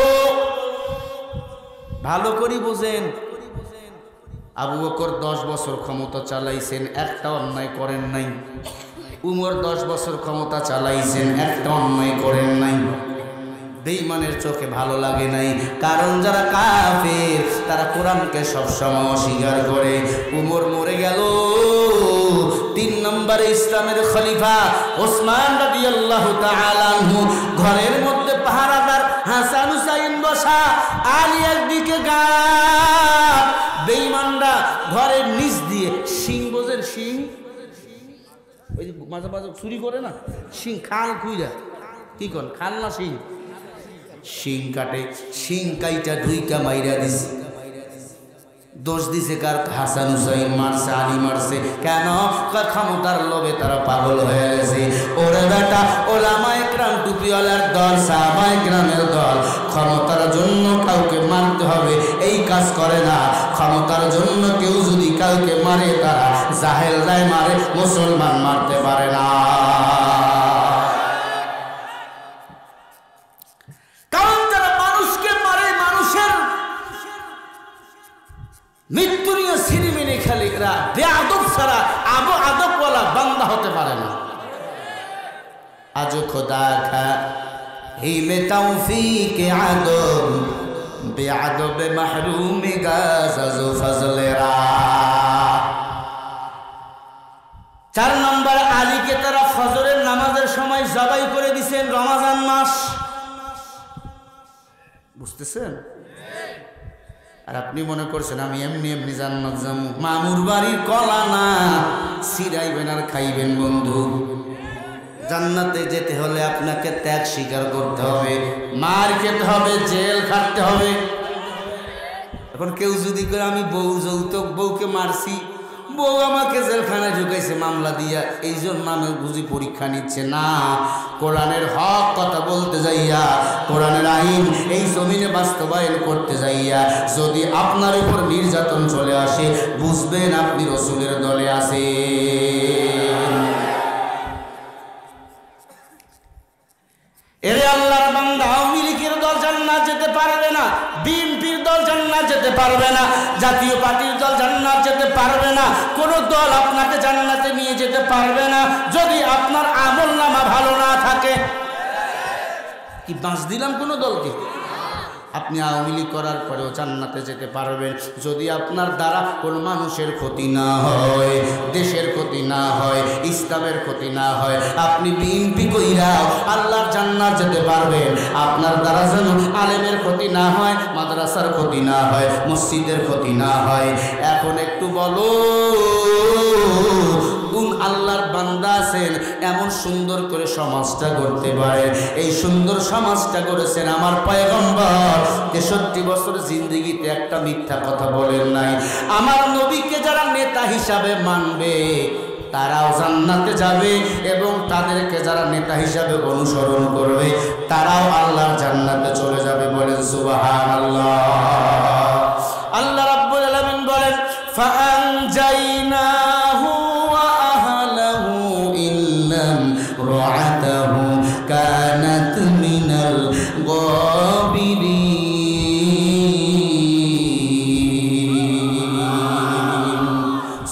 ভালো করি বোঝেন, আবু বকর 10 বছর ক্ষমতা চালাইছেন, একটা অন্যায় করেন নাই। উমর 10 বছর ক্ষমতা চালাইছেন, একটা অন্যায় করেন নাই। বেঈমানের চোখে ভালো লাগে নাই, কারণ যারা কাফের তারা কোরআনকে সবসময় অস্বীকার করে। উমর মরে গেল, 3 নম্বরে ইসলামের খলিফা ওসমান রাদিয়াল্লাহু তাআলা আনহু, ঘরের মধ্যে পাহারাদার হাসান হুসাইন বসা, আলী একদিকে গাছ, বেঈমানরা ঘরের নিচ দিয়ে শিং, বোঝেন শিং, ওই যে মাঝে মাঝে চুরি করে না, শিং খাল খুইরা, কি কন খাল না শিং, শিং কাটে, শিং কাইটা ঢুইকা মাইরা দিছে। দোষ দিছে কার? হাসান হুসাইন মারছে, আলী মারছে। কেন? ক্ষমতার লোভে তারা পাগল হয়ে গেছে। ওরে বেটা, ওলামায়ে কেরাম, টুপিওয়ালার দল, সাহাবায়ে কেরামের দল ক্ষমতার জন্য কাউকে মারতে হবে এই কাজ করে না। ক্ষমতার জন্য কেউ যদি কাউকে মারে, তারা জাহেলরাই মারে, মুসলমান মারতে পারে না। মৃত্যু নিয়ে সিনেমিনে খেলে, এরা বেআদব ছাড়া আদবওয়ালা বান্দা হতে পারে না। আজো খোদা খা হিমে তৌফিকে আদব, বেআদবে মাহরুমে গাজাজো ফজলেরা। 4 নম্বর, আলীকে তারা ফজরের নামাজের সময় জবাই করে দিয়েছেন, রমজান মাস। বুঝতেছেন? আর আপনি মনে করছেন আমি এমনি এমনি জান্নাত যাবো। মামুর বাড়ির কলা না, ছিড়াইবেন আর খাইবেন বন্ধু। জান্নাতে যেতে হলে আপনাকে ত্যাগ স্বীকার করতে হবে, মার খেতে হবে, জেল খাটতে হবে। এখন কেউ যদি করে আমি বউ যৌতুক বউকে মারছি, বউ আমাকে জেলখানায় ঢুকাইছে মামলা দিয়া, এই জন্য আমি বুঝি পরীক্ষা নিচ্ছে না। কোরআনের হক কথা বলতে যাইয়া, কোরআনের আইন এই জমিনে বাস্তবায়ন করতে যাইয়া যদি আপনার উপর নির্যাতন চলে আসে, বুঝবেন আপনি রসুলের দলে আছেন। এরে আল্লাহর বান্দা, আওয়ামী লীগের দল জান্নাত যেতে পারবে না, বিএনপির দল জান্নাত যেতে পারবে না, জাতীয় পার্টির দল জান্নাত যেতে পারবে না, কোন দল আপনাকে জান্নাতে নিয়ে যেতে পারবে না যদি আপনার আমলনামা ভালো না থাকে। কি বাঁশ দিলাম কোন দলকে? আপনি আওয়ামী লীগ করার পরেও জান্নাতে যেতে পারবেন যদি আপনার দ্বারা কোনো মানুষের ক্ষতি না হয়, দেশের ক্ষতি না হয়, ইসলামের ক্ষতি না হয়। আপনি বিএনপি কইরাও আল্লাহর জান্নাত যেতে পারবেন, আপনার দ্বারা যেন আলেমের ক্ষতি না হয়, মাদ্রাসার ক্ষতি না হয়, মসজিদের ক্ষতি না হয়। এখন একটু বলো, কোন আল্লাহর বান্দা আছেন এমন সুন্দর করে সমাজটা করতে পারে? এই সুন্দর সমাজটা করেছেন আমার পয়গম্বর। 63 বছর জিন্দেগিতে একটা মিথ্যা কথা বলেন নাই। আমার নবীকে যারা নেতা হিসাবে মানবে তারাও জান্নাতে যাবে, এবং তাদেরকে যারা নেতা হিসাবে অনুসরণ করবে তারাও আল্লাহর জান্নাতে চলে যাবে। বলেন সুবহানাল্লাহ। আল্লাহ রাব্বুল আলামিন বলেন, ফাআনজাইনাহু ওয়া আহলাহু ইল্লাম রাআতাহু কানাত মিনাল গাবিরিন।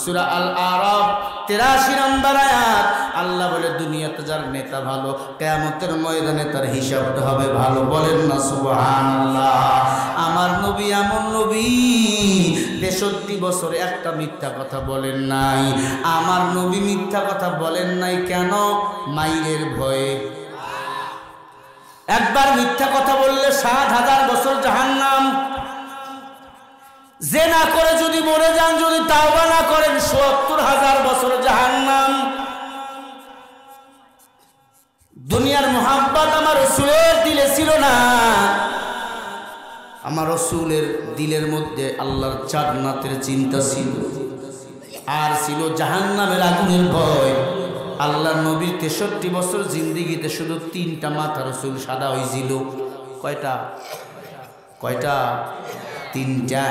সূরা আল আরাফ 83 নম্বর আয়াত। আল্লাহ বলে, দুনিয়াতে যার নেতা ভালো, কিয়ামতের ময়দানে তার হিসাবটা হবে ভালো। বলেন না সুবহানাল্লাহ। আমার নবী এমন নবী, 63 বছরে একটা মিথ্যা কথা বলেন নাই। আমার নবী মিথ্যা কথা বলেন নাই কেন? মাইরের ভয়ে। একবার মিথ্যা কথা বললে 7000 বছর জাহান্নাম। জেনা করে যদি মরে যান, যদি তাওবা না করেন, 70000 বছর জাহান্নাম। দুনিয়ার মোহাব্বত আমার রাসূলের দিলে ছিল না। আমার রাসূলের দিলের মধ্যে আল্লাহর জান্নাতের চিন্তা ছিল, আর ছিল জাহান্নামের আগুনের ভয়। আল্লাহর নবীর 63 বছর জিন্দেগিতে শুধু 3টা মাথা রাসূল সাদা হয়েছিল। কয়টা? 3টা।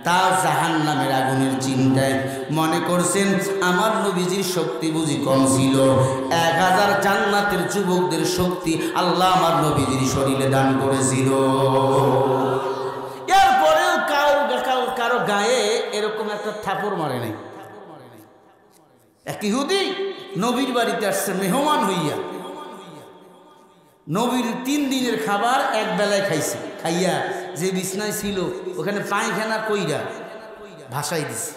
তাও জাহান্নামের আগুনের চিন্তায় মনে করছেন আমার নবীজির শক্তি বুঝি কম ছিল। 1000 জান্নাতের যুবকদের শক্তি আল্লাহ আমার নবীজির শরীরে দান করেছিল। এরপরেও কারো গায়ে এরকম একটা থাপড় মারে নাই। এক ইহুদি নবীর বাড়িতে আসছে মেহমান হইয়া, নবীর 3 দিনের খাবার এক বেলায় খাইছে, খাইয়া যে বিছনায় ছিল ওখানে পায়খানা কইরা ভাসাই দিছে।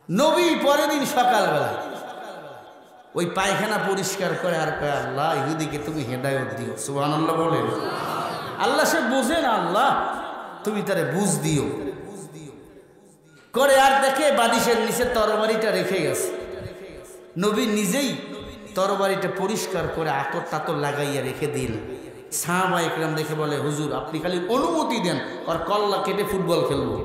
নবী পরের দিন সকালবেলা ওই পায়খানা পরিষ্কার করে আর কয়, আল্লাহ ইহুদিকে তুমি হেদায়েত দিও। সুবহানাল্লাহ বলেন। আল্লাহ সে বোঝে না, আল্লাহ তুমি তারে বুঝ দিও করে। আর দেখে বালিশের নিচে তরবারিটা রেখে গেছে। নবী নিজেই তরবারিটা পরিষ্কার করে আতর টাতর লাগাইয়া রেখে দিল। সাহাবা একরাম দেখে বলে, হুজুর আপনি খালি অনুমতি দেন আর কল্লা কেটে ফুটবল খেলবো।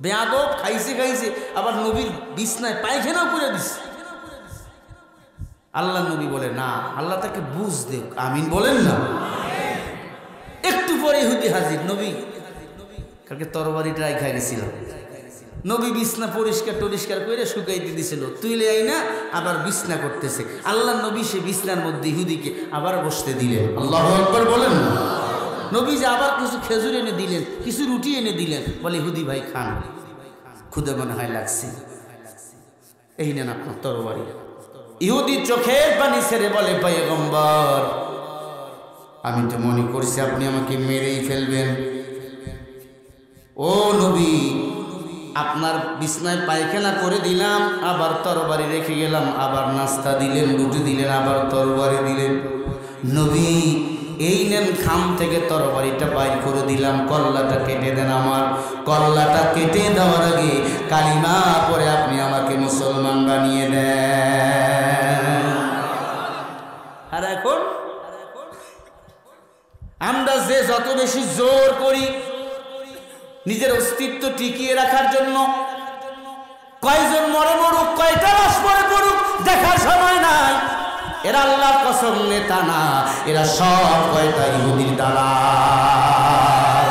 বেয়াদব, খাইছে আবার নবীর বিছনায় পায়খানা করে দিচ্ছে। আল্লাহ নবী বলে, না, আল্লাহ তাকে বুঝ দেখ। আমিন বলেন না। একটু পরে ইহুদি হাজির। নবী কালকে তরবারিটা রাইখা গেছিল। নবী বিছনা পরিষ্কার করে শুকাইতে দিছিল, তুইলে আই না আবার বিছনা করতেছে। আল্লাহ নবী সে বিছনার মধ্যে ইহুদিকে আবার বসতে দিলেন। আল্লাহু আকবার বলেন না। নবী যে আবার কিছু খেজুর এনে দিলেন, কিছু রুটি এনে দিলেন, বলে ইহুদি ভাই খান, ক্ষুধা মনে হয় লাগছে, এই নেন আপনার তরবারি। ইহুদি চোখের পানি ছেড়ে বলে, পয়গম্বর আমি তো মনে করছি আপনি আমাকে মেরেই ফেলবেন। ও নবী, আপনার বিছনায় পায়খানা করে দিলাম, আবার তরবারি রেখে গেলাম, আবার নাস্তা দিলেন, রুটি দিলেন, আবার তরবারি দিলেন। নবী এই নেন, খাম থেকে তরবারিটা বাইর করে দিলাম, কল্লাটা কেটে দেন। আমার কল্লাটা কেটে দেওয়ার আগে কালিমা পরে আপনি আমাকে মুসলমান বানিয়ে দেন। আর এখন আমরা যে যত বেশি জোর করি নিজের অস্তিত্ব টিকিয়ে রাখার জন্য, কয়জন মরে মরুক, কয়টা লাশ মরে পড়ুক, দেখার সময় নাই। এরা আল্লাহর কসম নেতা না, এরা সব কয়টা ইহুদির দালাল।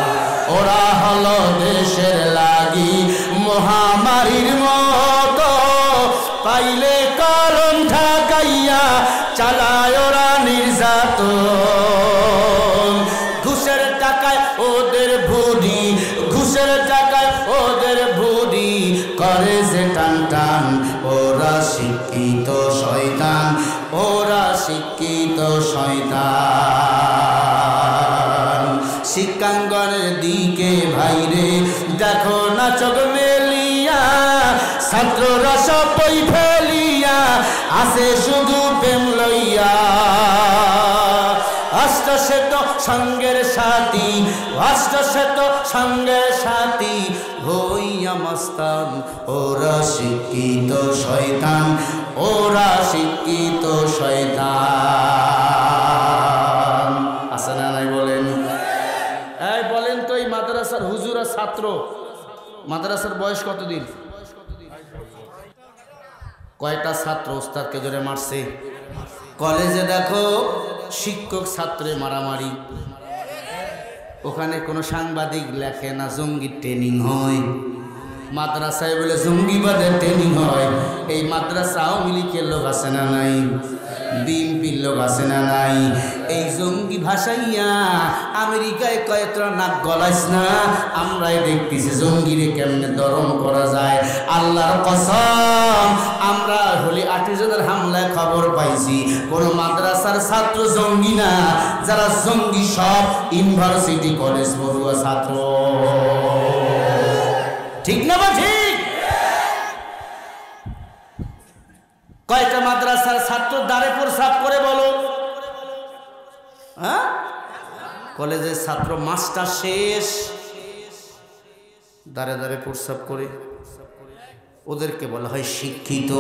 ওরা হলো দেশের লাগি মহামারীর মতো, পাইলে কলম ঢাকাইয়া চালায় ওরা নির্যাতন। ঘুষের টাকায় ওদের ভুড়ি, ঘুষের টাকায় ওদের ভুড়ি করে যে টান টান। ওরা শিক্ষিত শয়তান, ওরা শিক্ষিত শয়তান। শিক্ষাঙ্গনের দিকে ভাইরে দেখো না চোখ মেলিয়া, ছাত্ররা সব বই ফেলিয়া আসে শুধু প্রেম লইয়া। অষ্টশত সঙ্গের সাথী, অষ্টশত সঙ্গের সাথী হইয়া মস্তান। ওরা শিক্ষিত শয়তান, ওরা শিক্ষিত শয়তান। আছে না নাই বলেন? এই বলেন তো, এই মাদ্রাসার হুজুর আর ছাত্র, মাদ্রাসার বয়স কতদিন? কয়টা ছাত্র ওস্তাদকে জোরে মারছে? কলেজে দেখো শিক্ষক ছাত্রে মারামারি, ওখানে কোনো সাংবাদিক লেখে না জঙ্গি ট্রেনিং হয়। মাদ্রাসায় বলে জঙ্গিবাদের ট্রেনিং হয়। এই মাদ্রাসা আওয়ামী লীগের লোক আছে না নাই? বিএনপির লোক আছে না নাই? এই জঙ্গি ভাসাইয়া আমেরিকায় কয়েকটা নাক গলাইস না, আমরাই দেখতেছি জঙ্গিরে কেমনে দরম করা যায়। আল্লাহর কসম, আমরা হলি 8 জনের হামলায় খবর পাইছি, কোন মাদ্রাসার ছাত্র জঙ্গি না। যারা জঙ্গি সব ইউনিভার্সিটি কলেজ পড়ুয়া ছাত্র। ঠিক না বা ঠিক? কয়টা মাদ্রাসার ছাত্র দাঁড়ে প্রসাব করে বলো? হ্যাঁ, কলেজের ছাত্র মাস্টার শেষ দাঁড়ে দাঁড়ে প্রসাব করে। ওদেরকে বলা হয় শিক্ষিত।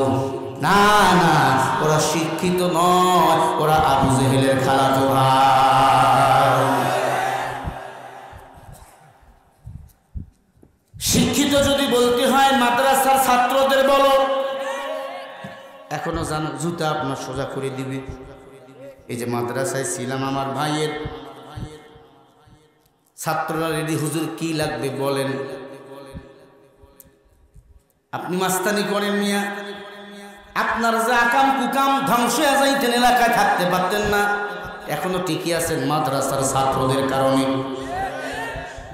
না না, ওরা শিক্ষিত নয়, ওরা আবু জেহেলের খালাতো ভাই। শিক্ষিত যদি বলতে হয় মাদ্রাসার ছাত্রদের বলো। এখনো জানো, জুতা আপনার সোজা করে দিবে। এই যে মাদ্রাসায় ছিলাম, আমার ভাইয়ের ছাত্ররা রেডি, হুজুর কি লাগবে বলেন। আপনি মাস্তানি করেন মিয়া, আপনার যে আকাম কুকাম ধ্বংস হয়ে যাইতেন, এলাকায় থাকতে পারতেন না। এখনো টিকে আছেন মাদ্রাসার ছাত্রদের কারণে।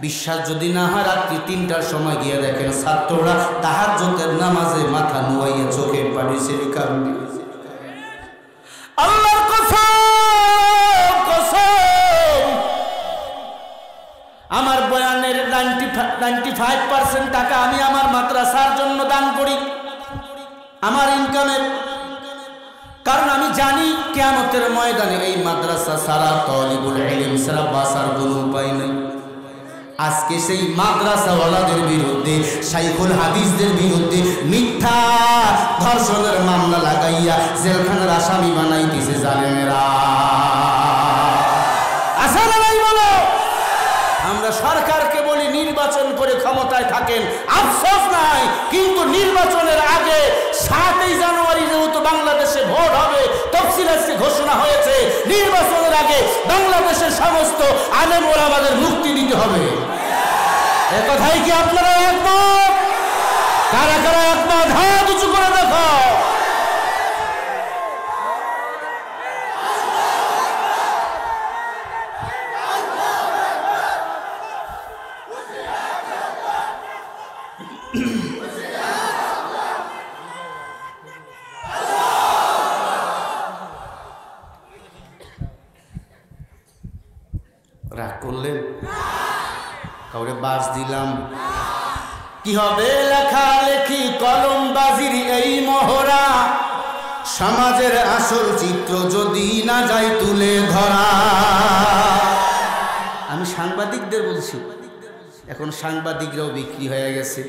বিশ্বাস যদি না হয় রাত্রি ৩টার সময় গিয়ে দেখেন ছাত্ররা তাহাজ্জুদের নামাজে মাথা নুয়াইয়া চোখের পানি ছেড়ে কাঁদে। আল্লাহর কসম, আমার বয়ানের 95% টাকা আমি আমার মাদ্রাসার জন্য দান করি, আমার ইনকামের। কারণ আমি জানি কিয়ামতের ময়দানে এই মাদ্রাসা ছাড়া, তালিবুল ইলম ছাড়া বাঁচার কোনো উপায় নেই। আজকে সেই মাদ্রাসাওয়ালাদের বিরুদ্ধে, শাইখুল হাদিসদের বিরুদ্ধে মিথ্যা ধর্ষণের মামলা লাগাইয়া জেলখানার আসামি বানাইতেছে জালেমেরা। আসামি নাই বলো। আমরা সরকারকে বলি নির্বাচন করে ক্ষমতায় থাকেন, আফসোস নাই, কিন্তু নির্বাচনের আগে 7ই জানুয়ারি যেহেতু বাংলাদেশে ভোট হবে, তফসিল আজকে ঘোষণা হয়েছে, নির্বাচনের আগে বাংলাদেশের সমস্ত আলেম ওলামাদের মুক্তি দিতে হবে। এ কথাই কি আপনারা একমত? কারা কারা একমত? হাত উঁচু করে দেখো। রাগ করলেন? কাউরে বাস দিলাম? কি হবে লেখালেখি কলম বাজির এই মহড়া, সমাজের আসল চিত্র যদি না যায় তুলে ধরা। আমি সাংবাদিকদের বলছি, এখন সাংবাদিকরাও বিক্রি হয়ে গেছে।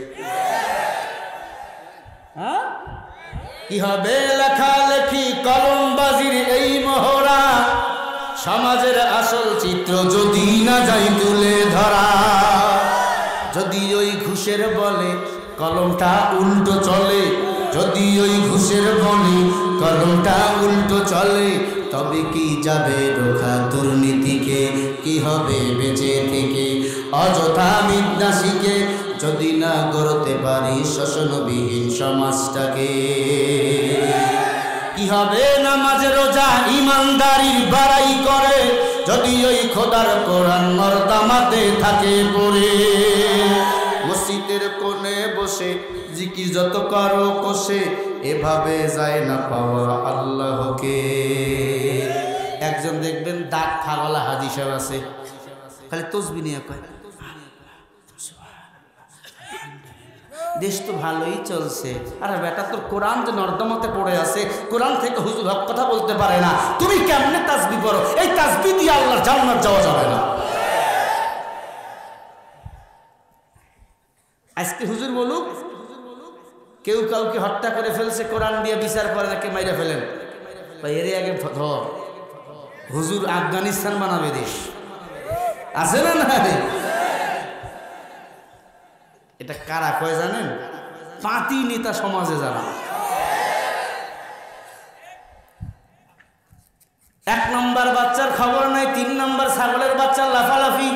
কি হবে লেখালেখি কলম বাজির এই মহড়া, সমাজের আসল চিত্র যদি না যায় তুলে ধরা। যদি ওই ঘুষের বলে কলমটা উল্টো চলে, যদি ওই ঘুষের বলে কলমটা উল্টো চলে, তবে কি যাবে রোখা দুর্নীতিকে? কি হবে বেঁচে থেকে অযথা বিদ্যা শিখে, যদি না গড়তে পারি শোষণবিহীন সমাজটাকে? কি হবে নামাজ রোজা ইমানদারির বাড়াই করে, যদি ওই খোদার কোরআন নর্দমাতে থাকে পড়ে? মসজিদের কোণে বসে জিকির যত করো কষে, এভাবে যায় না পাওয়া আল্লাহকে। একজন দেখবেন দাঁত ফাগলা হাজি সাহেব আছে, খালি তসবিহ নিয়ে কয় দেশ তো ভালোই চলছে। আরে বেটা, তোর কোরআন যে নর্দমাতে পড়ে আছে, কোরআন থেকে হুজুর হক কথা বলতে পারে না, তুমি কেমনে তাসবিহ পড়ো? এই তাসবিহ দিয়ে আল্লাহর জান্নাত যাওয়া যাবে না। আজকে হুজুর বলুক, কেউ কাউকে হত্যা করে ফেলছে, কোরআন দিয়ে বিচার করে নাকি মাইরা ফেলেন, এর আগে ধর হুজুর আফগানিস্তান বানাবে দেশ, আছে না? না, এটা কারা কয় জানেন? পাতি নেতা সমাজে যারা। 1 নম্বর বাচ্চার খবর নাই, 3 নম্বর ছাগলের বাচ্চার লাফালাফি।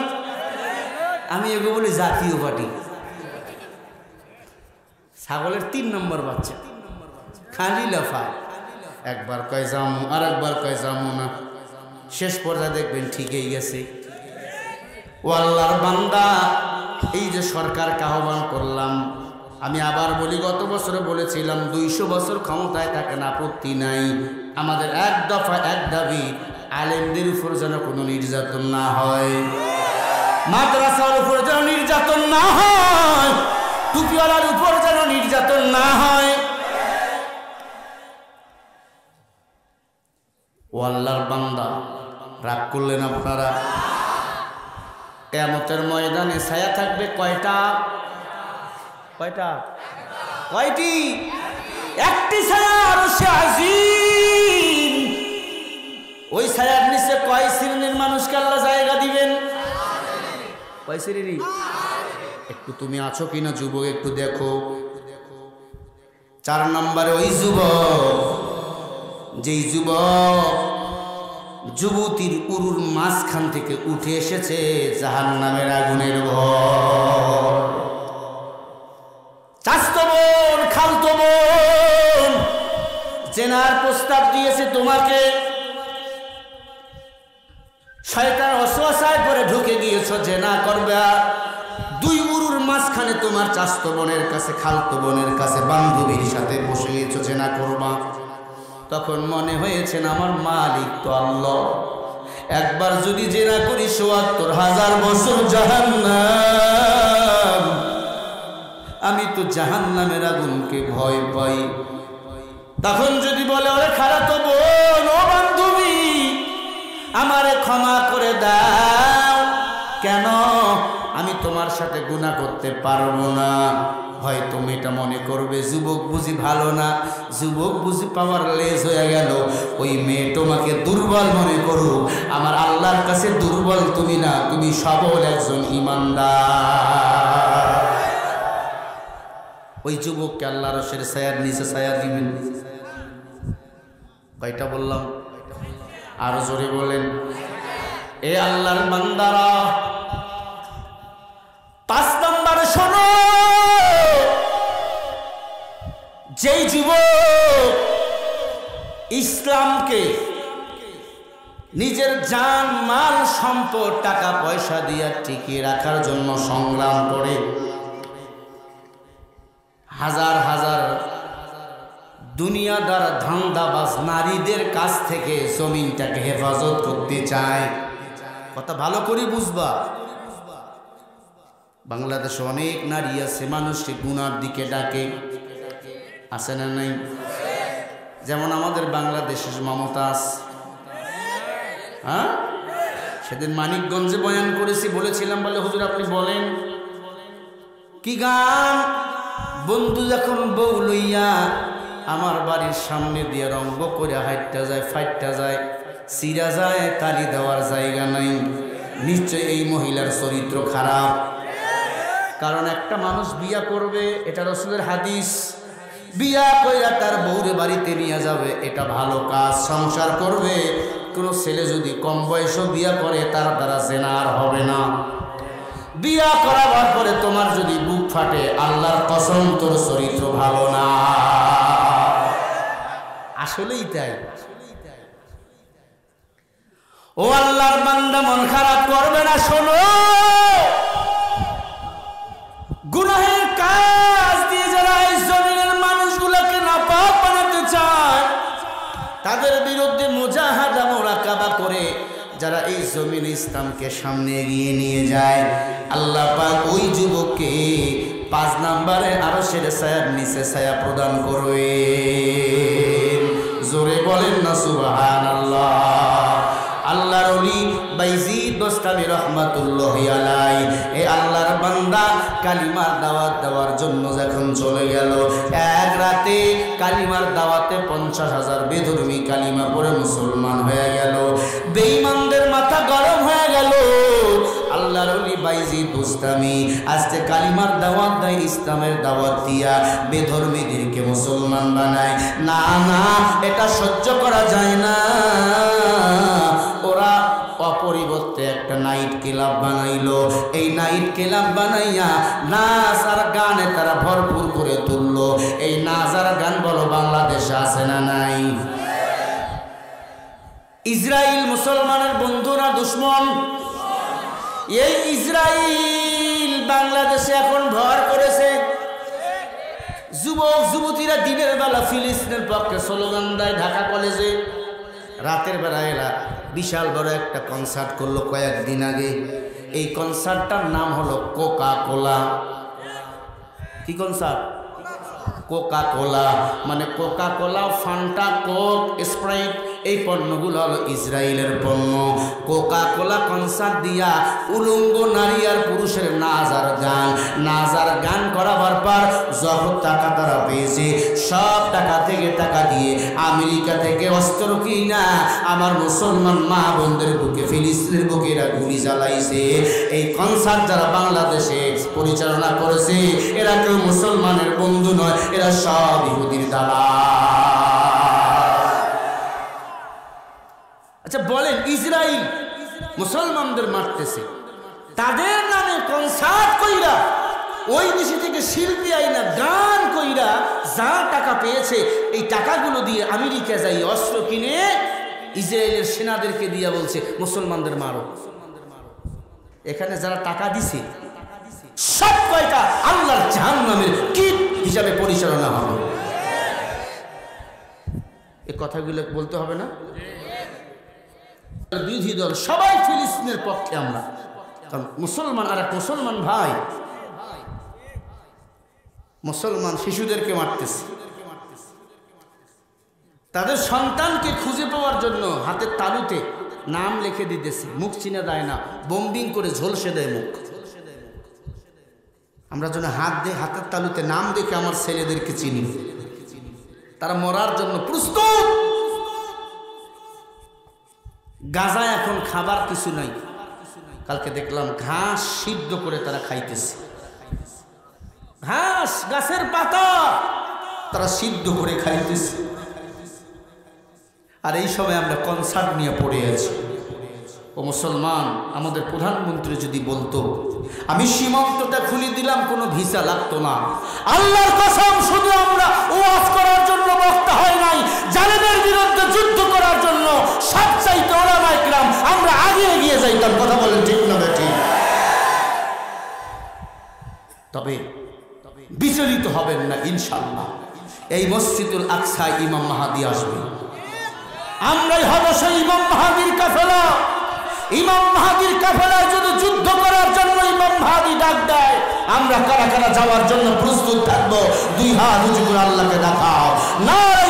আমি এগুলো বলি জাতীয় পার্টি। ছাগলের 3 নম্বর বাচ্চা খালি লাফায়, একবার কয় যামু আর একবার কয় যামু না, শেষ পর্যায়ে দেখবেন ঠিকই গেছে। ও আল্লাহর বান্দা, এই যে সরকারকে আহ্বান করলাম, আমি আবার বলি, গত বছরে বলেছিলাম 200 বছর ক্ষমতায় থাকেন আপত্তি নাই, আমাদের এক দফা এক দাবি, আলেমদের উপর যেন কোনো নির্যাতন না হয়, মাদ্রাসার উপর যেন নির্যাতন না হয়, টুপিওয়ালার উপর যেন নির্যাতন না হয়। ও আল্লাহর বান্দা, রাগ করলেন আপনারা? কিয়ামতের ময়দানে ছায়া থাকবে কয়টা? কয়টা? কয়টি? একটি ছায়া, আরশে আজিম। ওই ছায়ার নিচে কয় শ্রেণীর মানুষকে আল্লাহ জায়গা দিবেন? কয় শ্রেণী? একটু তুমি আছো কিনা যুবক, একটু দেখো। 4 নম্বরে ওই যুবক, যেই যুবক যুবতীর উরুর মাঝখান থেকে উঠে এসেছে জাহান্নামের আগুনের ভয়। চাচতো বোন, খালতো বোন জেনার প্রস্তাব দিয়েছে তোমাকে, শয়তান ওয়াসওয়াসায় পড়ে ঢুকে গিয়েছো জেনা করবে, আর দুই উরুর মাঝখানে তোমার চাচতো বোনের কাছে, খালতো বোনের কাছে, বান্ধবীর সাথে বসে গিয়েছো জেনা করবা। তখন মনে হয়েছে আমার মালিক তো আল্লাহ, একবার যদি জেনা করি ৭৪,০০০ বছর জাহান্নাম। আমি তো জাহান্নামের আগুনকে ভয় পাই। তখন যদি বলে ওরে খালাতো বোন, ও বান্ধবী, আমারে ক্ষমা করে দাও, কেন আমি তোমার সাথে গুনাহ করতে পারবো না। হয়তো মেয়েটা মনে করবে যুবক বুঝি ভালো না, যুবক বুঝি পাওয়ার লেস হয়ে গেল, ওই মেয়ে তোমাকে দুর্বল মনে করুক। আমার আল্লাহর কাছে দুর্বল তুমি না, তুমি সবল একজন ঈমানদার। ওই যুবককে আল্লাহ রসের ছায়ার নিচে ছায়া দিবেন। কয়টা বললাম? আরো জোরে বলেন। এ আল্লাহর বান্দারা, ৫ নম্বরে শোনো, যেই যুবক ইসলামকে নিজের জান মাল সম্পদ টাকা পয়সা দিয়ে টিকিয়ে রাখার জন্য সংগ্রাম করে, হাজার হাজার দুনিয়াদার ধান্দাবাজ নারীদের কাছ থেকে জমিনটাকে হেফাজত করতে চায়। কথা ভালো করে বুঝবা। বাংলাদেশে অনেক নারী আছে মানুষকে গুনার দিকে ডাকে, আছে না নাই? যেমন আমাদের বাংলাদেশের মমতাজ, হ্যাঁ, সেদিন মানিকগঞ্জে বয়ান করেছি, বলেছিলাম, বলে হুজুর আপনি বলেন কি গান, বন্ধু যখন বউ লইয়া আমার বাড়ির সামনে দিয়ে রঙ্গ করে হাইটটা যায়, ফাইটটা যায়, সিরা যায়, তালি দেওয়ার জায়গা নাই। নিশ্চয় এই মহিলার চরিত্র খারাপ। কারণ একটা মানুষ বিয়া করবে, এটা রাসূলের হাদিস, বিয়া কইরা তার বউরে বাড়িতে নিয়ে যাবে, এটা ভালো কাজ। সংসার করবে, কোনো ছেলে যদি কম বয়সে বিয়া করে তার দ্বারা জেনা আর হবে না। বিয়া করাবার পরে তোমার যদি বুক ফাটে, আল্লাহর কসম তোর চরিত্র ভালো না। আসলেই তাই। ও আল্লাহর বান্দা, মন খারাপ করবে না, শোনো, গুনাহের কাজ দিয়ে যারা এই জমিনের মানুষগুলোকে নাপাক বানাতে চায়, তাদের বিরুদ্ধে মুজাহাদা মুরাকাবা করে যারা এই জমিন ইসলামকে সামনে এগিয়ে নিয়ে যায়, আল্লাহ পাক ওই যুবককে ৫ নম্বরে আরশের ছায়ার নিচে ছায়া প্রদান করবে। জোরে বলেন না সুবহানাল্লাহ। আল্লাহর ওলি বাইজিদ বোস্তামি রাহমাতুল্লাহি আলাইহি, এ আল্লাহর বান্দা কালিমার দাওয়াত দেওয়ার জন্য যখন চলে গেল, এক রাতে কালিমার দাওয়াতে ৫০,০০০ বেধর্মী কালিমা পড়ে মুসলমান হয়ে গেল। বেঈমানদের মাথা গরম হয়ে গেল। আল্লাহর ওলি বাইজিদ বোস্তামি আজকে কালিমার দাওয়াত দেয়, ইসলামের দাওয়াত দিয়া বেধর্মীদেরকে মুসলমান বানায়। না না, এটা সহ্য করা যায় না। ওরা অপরিবর্তে একটা নাইট ক্লাব বানাইলো। এই নাইট ক্লাব বানাইয়া নাচ আর গানে তারা ভরপুর করে তুললো। এই নাচ আর গান বলো বাংলাদেশে আছে না নাই? ইসরায়েল মুসলমানের বন্ধু না দুশ্মন? এই ইসরায়েল বাংলাদেশে এখন ভর করেছে। যুবক যুবতীরা দিনের বেলা ফিলিস্তিনের পক্ষে স্লোগান দেয় ঢাকা কলেজে, রাতের বেলা এরা বিশাল বড় একটা কনসার্ট করলো কয়েকদিন আগে। এই কনসার্টটার নাম হলো কোকা কোলা। কি কনসার্ট? কোকা কোলা, মানে Coca Cola, Fanta, Coke, Sprite, এই পণ্যগুলো হলো ইসরায়েলের পণ্য। কোকা কোলা কনসার্ট দিয়া উলঙ্গ নারী আর পুরুষের নাচ আর গান করাবার পর যত টাকা তারা পেয়েছে, সব টাকা থেকে টাকা দিয়ে আমেরিকা থেকে অস্ত্র কিনা আমার মুসলমান মা বোনদের বুকে, ফিলিস্তিনের বুকে এরা গুলি চালাইছে। এই কনসার্ট যারা বাংলাদেশে পরিচালনা করেছে, এরা কেউ মুসলমানের বন্ধু নয়, এরা সব ইহুদির দালাল। আচ্ছা বলেন, ইসরায়েল মুসলমানদের মারতেছে, তাদের নামে কনসার্ট কইরা ওই দেশে থেকে শিল্পী আইনা গান কইরা যা টাকা পেয়েছে, এই টাকাগুলো দিয়ে আমেরিকা যাই অস্ত্র কিনে ইসরায়েলের সেনাদেরকে দিয়া বলছে মুসলমানদের মারো। এখানে যারা টাকা দিছে সব কয়টা আল্লাহর জাহান্নামের কীট হিসাবে পরিচালনা হবে। এই কথাগুলো বলতে হবে না? বিরোধী দল সবাই ফিলিস্তিনের পক্ষে, আমরা মুসলমান আর এক মুসলমান ভাই মুসলমান শিশুদেরকে মারতেছে, তাদের সন্তানকে খুঁজে পাওয়ার জন্য হাতের তালুতে নাম লিখে দিতেছে, মুখ চিনে দেয় না, বোম্বিং করে ঝলসে দেয় মুখ। আমরা যেন হাতের তালুতে নাম দেখে আমার ছেলেদেরকে চিনি, তারা মরার জন্য প্রস্তুত। গাজায় এখন খাবার কিছু নাই, কালকে দেখলাম ঘাস সিদ্ধ করে তারা খাইতেছে, ঘাস গাছের পাতা তারা সিদ্ধ করে খাইতেছে। আর এই সময় আমরা কনসার্ট নিয়ে পড়ে আছি। ও মুসলমান, আমাদের প্রধানমন্ত্রী যদি বলতো আমি সীমান্তটা খুলে দিলাম, কোনো ভিসা লাগতো না। আল্লাহর কসম, শুধু আমরা ওয়াজ করার জন্য বক্তা হয় নাই, জালেমের বিরুদ্ধে যুদ্ধ করার জন্য সবচাইতে ওলামায়ে কিরাম আমরা আগে এগিয়ে যাইতাম। কথা বলেন ঠিক না বেঠিক? তবে বিচলিত হবেন না ইনশাআল্লাহ। এই মসজিদুল আকসায় ইমাম মাহদী আসবে, আমরাই হব সেই ইমাম মাহদীর কাফেলা। ইমাম মাহদীর কাফেলায় যদি যুদ্ধ করার জন্য ইমাম মাহদী ডাক দেয়, আমরা কারা কারা যাওয়ার জন্য প্রস্তুত থাকবো? দুই হাত উঁচু করে আল্লাহকে দেখাও। নারে